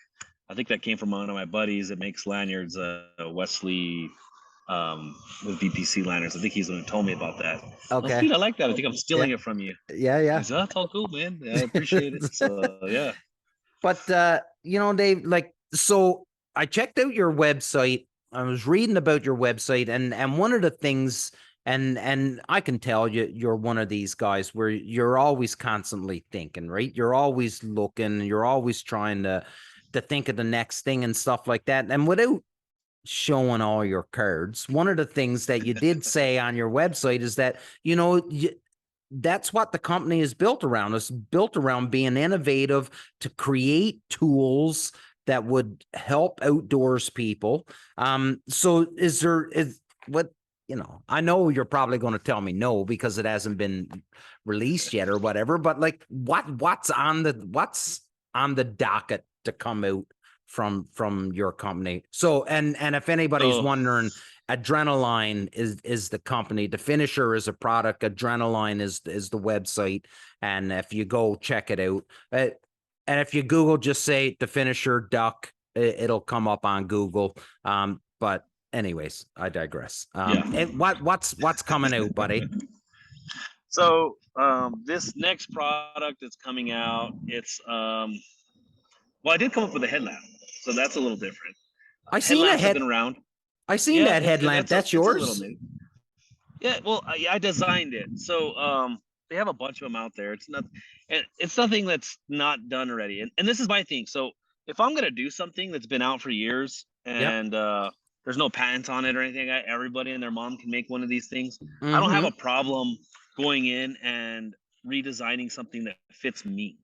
I think that came from one of my buddies that makes lanyards, Wesley, with VPC lanyards. I think he's the one who told me about that. Okay, I like that. I think I'm stealing it from you. Yeah. So that's all cool, man. I appreciate it. So yeah. But Dave, so I checked out your website. I was reading about your website, and one of the things, and I can tell you're one of these guys where you're always constantly thinking, right? You're always looking, you're always trying to think of the next thing and stuff like that. And without showing all your cards, one of the things that you did say on your website is that, that's what the company is built around. It's built around being innovative to create tools that would help outdoors people. So what, I know you're probably going to tell me no, because it hasn't been released yet or whatever, but like what's on the docket to come out from your company? So, and if anybody's wondering, Adrenaline is the company. The Finisher is a product. Adrenaline is the website. And if you go check it out, and if you Google, just say the Finisher duck, it'll come up on Google. But anyways, I digress. And what's coming out, buddy? So this next product that's coming out, it's well, I did come up with a headlamp, so that's a little different. I seen a have been around. I seen that headlamp. That's yours. Yeah, well, I designed it. So they have a bunch of them out there. It's nothing that's not done already. And this is my thing. So if I'm gonna do something that's been out for years and there's no patents on it or anything, everybody and their mom can make one of these things. Mm-hmm. I don't have a problem going in and redesigning something that fits me.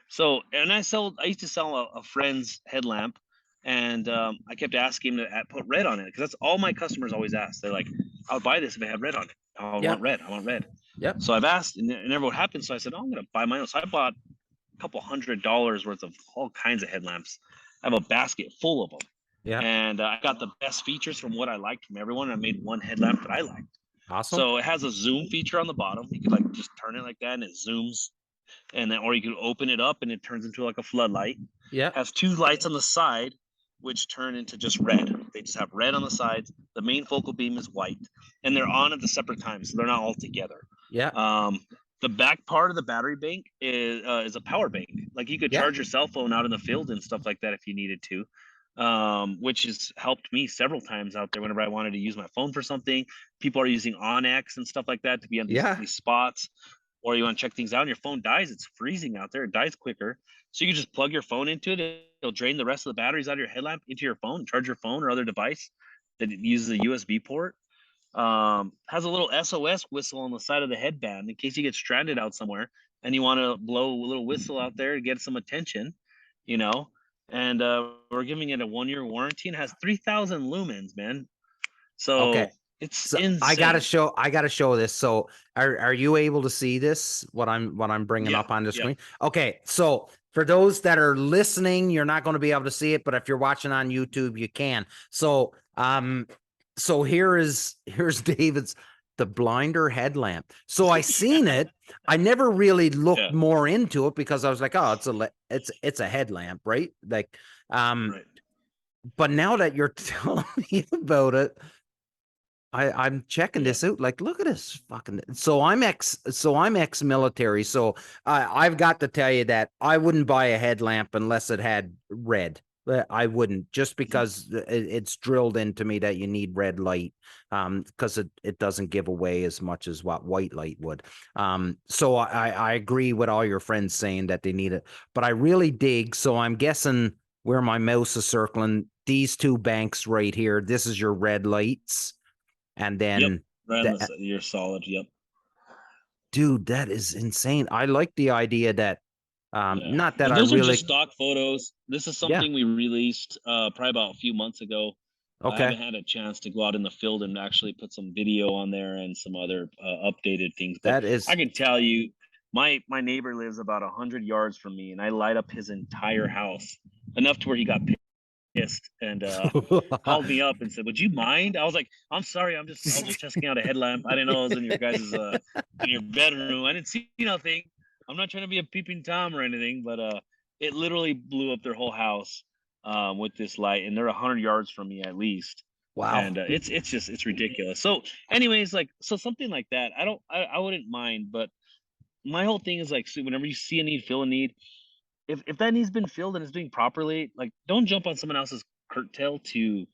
So, and I used to sell a friend's headlamp, and I kept asking him to put red on it, because that's all my customers always ask. They're like, I would buy this if it had red on it. I want red. I want red. Yep. So I've asked, and it never would happen. So I said, I'm going to buy my own. So I bought a couple $100 worth of all kinds of headlamps. I have a basket full of them. Yeah. And I got the best features from what I liked from everyone. I made one headlamp that I liked. Awesome. So it has a zoom feature on the bottom. You could like just turn it like that and it zooms. And then, or you could open it up and it turns into like a floodlight. Yeah. It has two lights on the side, which turn into just red. They just have red on the sides. The main focal beam is white, and they're on at the separate times, so they're not all together. Yeah. The back part of the battery bank is a power bank. Like you could charge your cell phone out in the field and stuff like that if you needed to, which has helped me several times out there whenever I wanted to use my phone for something. People are using Onyx and stuff like that to be on these spots, or you want to check things out and your phone dies. It's freezing out there. It dies quicker. So you can just plug your phone into it. It'll drain the rest of the batteries out of your headlamp into your phone, charge your phone or other device that uses a USB port. Has a little SOS whistle on the side of the headband in case you get stranded out somewhere and you want to blow a little whistle out there to get some attention, and we're giving it a 1-year warranty, and has 3,000 lumens, man. So it's insane. I gotta show this. So are you able to see this? What I'm bringing up on the screen? Okay. So for those that are listening, you're not going to be able to see it, but if you're watching on YouTube, you can. So, so here's David's, the blinder headlamp. So I seen it. I never really looked more into it because I was like, oh, it's a headlamp, right? Like, right. But now that you're telling me about it, I'm checking this out. Like, look at this fucking. So I'm ex-military. So I've got to tell you that I wouldn't buy a headlamp unless it had red. I wouldn't, just because it's drilled into me that you need red light, because it doesn't give away as much as what white light would. So I agree with all your friends saying that they need it, but I really dig. So I'm guessing where my mouse is circling, these two banks right here. This is your red lights. And then you're solid. Yep. Dude, that is insane. I like the idea that not that those are just stock photos. This is something we released probably about a few months ago. Okay. I haven't had a chance to go out in the field and actually put some video on there and some other updated things. But I can tell you, my neighbor lives about 100 yards from me, and I light up his entire house enough to where he got pissed and called me up and said, would you mind? I was like, I'm sorry, I was just testing out a headlamp. I didn't know it was in your guys' in your bedroom. I didn't see nothing. I'm not trying to be a peeping Tom or anything, but it literally blew up their whole house with this light, and they're 100 yards from me at least. Wow. And it's ridiculous. So anyways, so something like that, I wouldn't mind, but my whole thing is like, so whenever you see a need, feel a need, if that need's been filled and it's being properly, like, don't jump on someone else's curtail to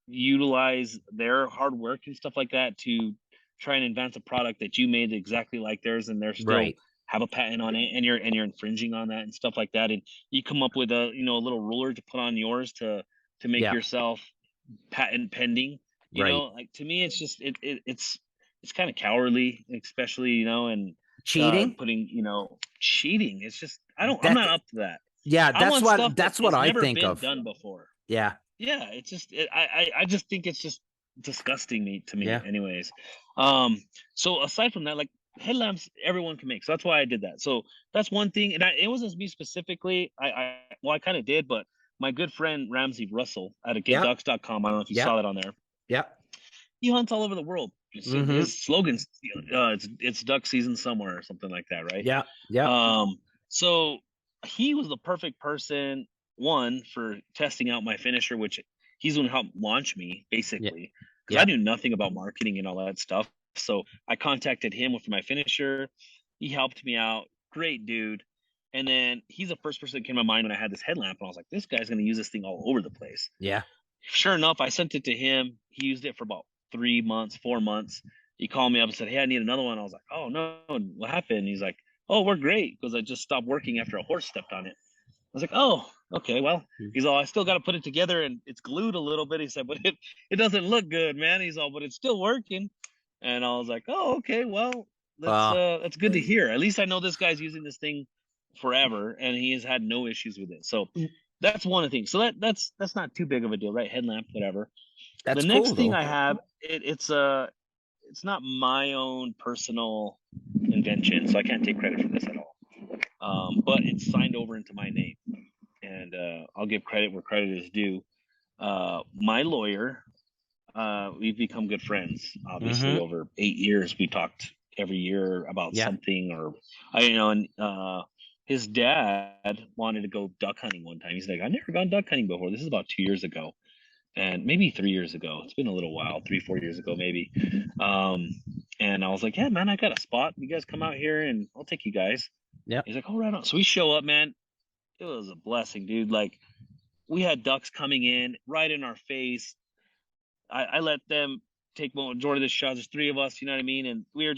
utilize their hard work and stuff like that to try and advance a product that you made exactly like theirs, and they're still have a patent on it, and you're infringing on that and stuff like that, and you come up with a little ruler to put on yours to make yourself patent pending. You know, like, to me, it's just it's kind of cowardly, especially and cheating. Putting cheating. It's just I'm not up to that. Yeah, that's what I think of. Done before. Yeah. Yeah, it's just I just think it's just disgusting meat to me, Yeah. anyways. So aside from that, like headlamps, everyone can make. So that's why I did that. So that's one thing, and it wasn't me specifically. I kind of did, but my good friend Ramsey Russell at getducks.com. I don't know if you saw that on there. Yeah. He hunts all over the world. His slogan's it's duck season somewhere or something like that, right? Yeah. Yeah. So he was the perfect person, one, for testing out my finisher, which he's going to help launch me basically, because I knew nothing about marketing and all that stuff. So I contacted him with my finisher. He helped me out. Great dude. And then he's the first person that came to my mind when I had this headlamp, and I was like, this guy's going to use this thing all over the place. Yeah. Sure enough, I sent it to him. He used it for about 3 months, 4 months. He called me up and said, hey, I need another one. I was like, oh, no, what happened? He's like, oh, we're great, because I just stopped working after a horse stepped on it. I was like, oh, okay, well, he's all, I still got to put it together, and it's glued a little bit. He said, but it doesn't look good, man. He's all, but it's still working. And I was like, oh, okay, well, that's good to hear. At least I know this guy's using this thing forever, and he has had no issues with it. So that's one of the things. So that's not too big of a deal, right? Headlamp, whatever. That's the next cool, thing though. I have, it's not my own personal invention, so I can't take credit for this at all. But it's signed over into my name, and I'll give credit where credit is due. My lawyer, we've become good friends. Obviously, over 8 years, we talked every year about something, or and his dad wanted to go duck hunting one time. He's like, I've never gone duck hunting before. This is about 2 years ago. And maybe 3 years ago. It's been a little while, 3-4 years ago, maybe. And I was like, yeah, man, I got a spot. You guys come out here and I'll take you guys. Yeah. He's like, oh, right on. So we show up, man. It was a blessing, dude. Like, we had ducks coming in right in our face. I let them take majority of the shots. There's 3 of us, you know what I mean? And we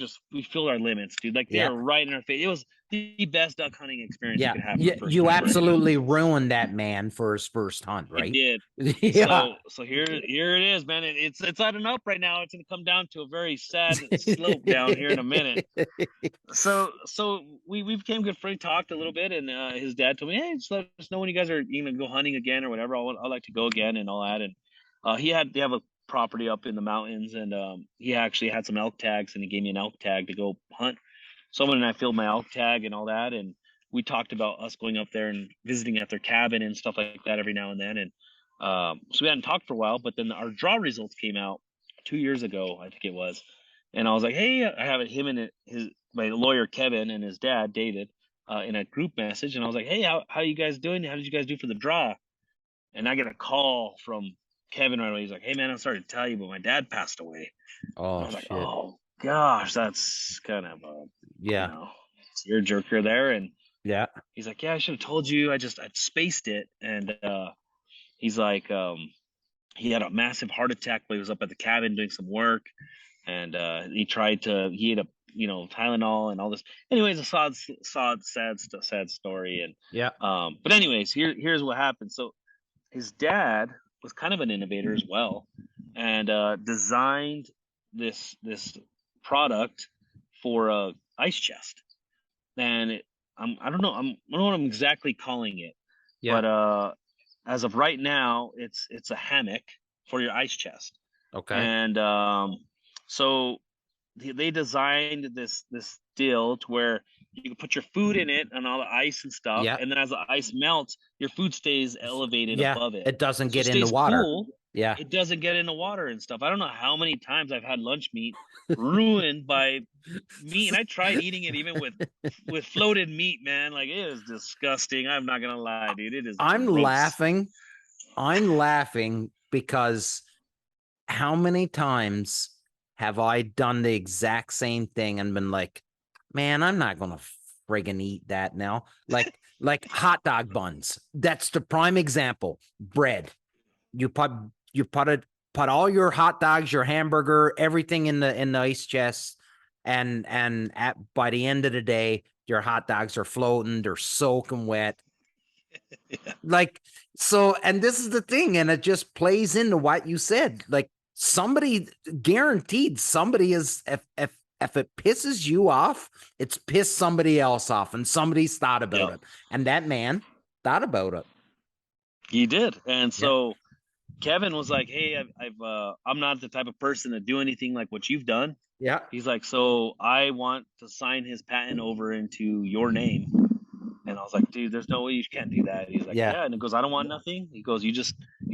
filled our limits, dude. Like, they were right in our face. It was the best duck hunting experience you could have. You absolutely ruined that man for his first hunt, right? I did. Yeah. So here it is, man. It's on and up right now. It's going to come down to a very sad slope down here in a minute. So we became good friends, talked a little bit, and his dad told me, hey, just let us know when you guys are going to go hunting again or whatever. I'd like to go again and all that. And they have a property up in the mountains, and he actually had some elk tags, and he gave me an elk tag to go hunt. Someone and I filled my elk tag and all that, and we talked about us going up there and visiting at their cabin and stuff like that every now and then. And so we hadn't talked for a while, but then our draw results came out 2 years ago, I think it was. And I was like, hey, I have him and my lawyer Kevin and his dad David in a group message, and I was like, hey, how you guys doing? How did you guys do for the draw? And I get a call from Kevin right away. He's like, hey, man, I'm sorry to tell you, but my dad passed away. Oh, I was like, shit. oh gosh, that's kind of tear jerker there. And he's like, yeah, I should have told you. I spaced it. And he's like, he had a massive heart attack while he was up at the cabin doing some work, and he ate Tylenol and all this. Anyways, a sad story. And but anyways, here's what happened. So his dad was kind of an innovator as well, and designed this product for a ice chest. And I don't know what I'm exactly calling it, but as of right now, it's a hammock for your ice chest. Okay. And so they designed this deal to where you can put your food in it and all the ice and stuff, and then as the ice melts, your food stays elevated above it. It doesn't get in the water. Cool. Yeah, it doesn't get in the water and stuff. I don't know how many times I've had lunch meat ruined by meat, and I tried eating it even with floated meat, man. Like, it is disgusting. I'm not gonna lie, dude. It is. I'm gross. laughing because how many times have I done the exact same thing and been like, man, I'm not gonna friggin' eat that now. Like hot dog buns. That's the prime example. Bread. You put all your hot dogs, your hamburger, everything in the ice chest, and by the end of the day, your hot dogs are floating, they're soaking wet. Like, so, and this is the thing, and it just plays into what you said. Like, guaranteed somebody is, if it pisses you off, it's pissed somebody else off, and somebody's thought about it. And that man thought about it. He did. And so Kevin was like, "Hey, I'm not the type of person to do anything like what you've done." Yeah. He's like, "So I want to sign his patent over into your name." And I was like, "Dude, there's no way you can't do that." He's like, Yeah. "Yeah." And it goes, "I don't want nothing." He goes, you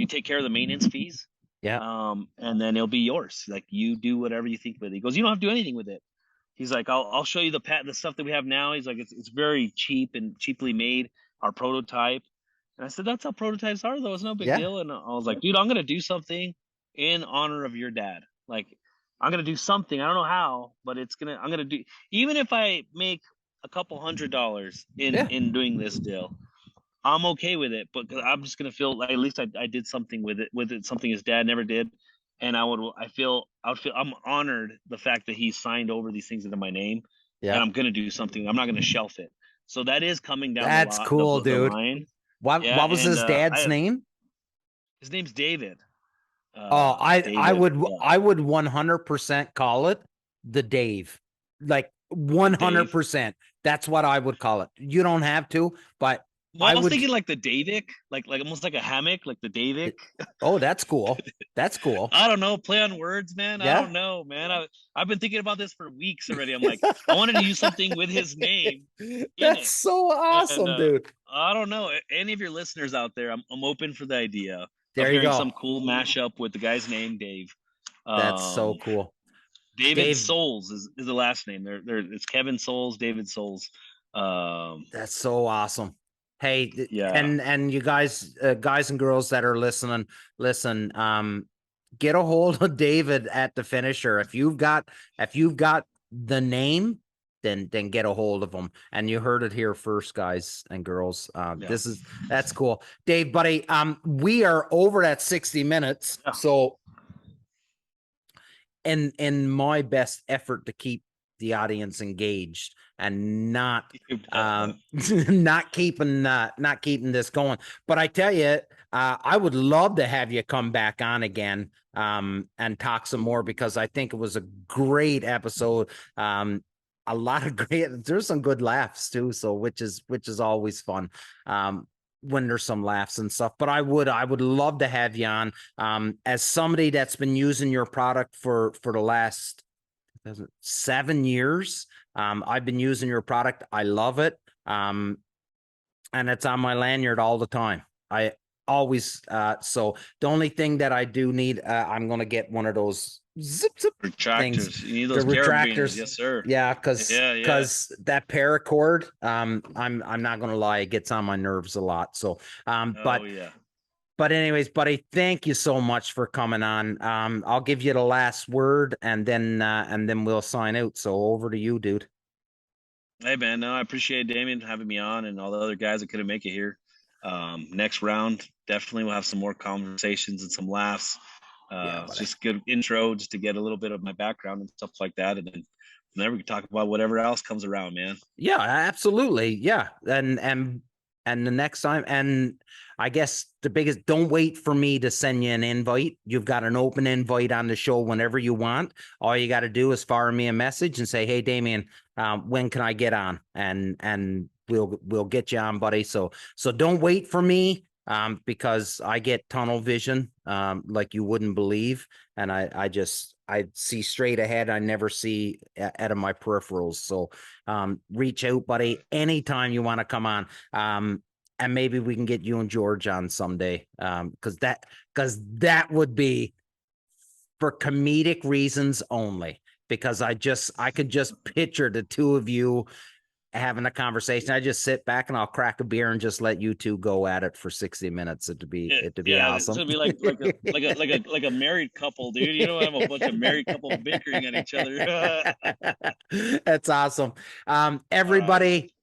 take care of the maintenance fees. Yeah. And then it'll be yours. Like, you do whatever you think with it." He goes, "You don't have to do anything with it." He's like, I'll show you the stuff that we have now." He's like, it's very cheap and cheaply made, our prototype. And I said, "That's how prototypes are, though. It's no big Yeah. deal." And I was like, "Dude, I'm gonna do something in honor of your dad. Like, I'm gonna do something. I don't know how, but I'm gonna do, even if I make a couple $100 in doing this deal, I'm okay with it. But I'm just gonna feel like at least I did something with it, something his dad never did." And I would feel I'm honored the fact that he signed over these things into my name. Yeah. And I'm gonna do something. I'm not gonna shelf it. So that is coming down That's cool, the dude. line. What was his dad's name? His name's David. I David, would yeah. I would 100% call it the Dave. Like 100%. That's what I would call it. You don't have to, but Well, I was thinking like the Davic, like almost like a hammock, like the Davic. Oh, that's cool. That's cool. I don't know, play on words, man. Yeah. I don't know, man. I've been thinking about this for weeks already. I'm like, I wanted to use something with his name. That's so awesome, dude. I don't know. Any of your listeners out there, I'm open for the idea there of you hearing go. some cool mashup with the guy's name, Dave. That's so cool. David Souls is the last name. It's Kevin Souls, David Souls. That's so awesome. Hey, yeah. And you guys and girls that are listening, listen, get a hold of David at the Finisher. If you've got the name, then get a hold of him. And you heard it here first, guys and girls. That's cool. Dave, buddy, we are over at 60 minutes. Yeah. So in my best effort to keep the audience engaged and not keeping this going. But I tell you, I would love to have you come back on again and talk some more, because I think it was a great episode. A lot of there's some good laughs too. So which is always fun. When there's some laughs and stuff, but I would love to have you on as somebody that's been using your product for the last 7 years. I've been using your product. I love it. And it's on my lanyard all the time. I always, so the only thing that I do need, I'm going to get one of those zip retractors. Things. You need those retractors. Yes, sir. Yeah. Cause that paracord, I'm not going to lie, it gets on my nerves a lot. So, but anyways, buddy, thank you so much for coming on. I'll give you the last word and then we'll sign out. So over to you, dude. Hey, man. No, I appreciate Damien having me on and all the other guys that couldn't make it here. Next round, definitely we'll have some more conversations and some laughs. Just good intro, just to get a little bit of my background and stuff like that. And then from there we can talk about whatever else comes around, man. Yeah, absolutely. Yeah. And the next time, and I guess the biggest, don't wait for me to send you an invite. You've got an open invite on the show whenever you want. All you got to do is fire me a message and say, "Hey, Damien, when can I get on?" And we'll get you on, buddy. So don't wait for me, because I get tunnel vision, like you wouldn't believe. And I see straight ahead. I never see out of my peripherals. So reach out, buddy, anytime you want to come on. And maybe we can get you and George on someday. Because that would be for comedic reasons only, because I could just picture the two of you having a conversation. I just sit back and I'll crack a beer and just let you two go at it for 60 minutes. It'd be awesome. It'd be like a married couple, dude. You don't have a bunch of married couple bickering at each other. That's awesome. Everybody,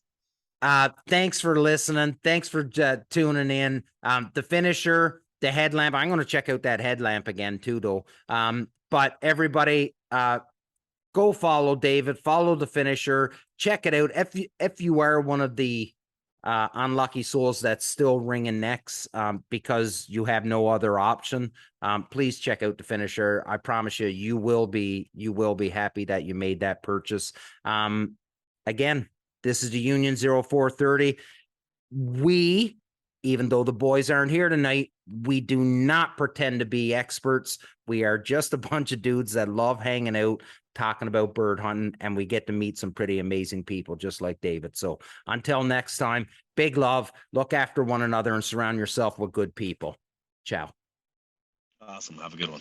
thanks for listening. Thanks for tuning in. The Finisher, the headlamp. I'm going to check out that headlamp again too, though. But everybody, go follow David, follow the Finisher, check it out. If you are one of the unlucky souls that's still wringing necks because you have no other option, please check out the Finisher. I promise you, you will be happy that you made that purchase. Again, this is the Union 0430. We even though the boys aren't here tonight, we do not pretend to be experts. We are just a bunch of dudes that love hanging out, talking about bird hunting, and we get to meet some pretty amazing people just like David. So until next time, big love, look after one another, and surround yourself with good people. Ciao. Awesome. Have a good one.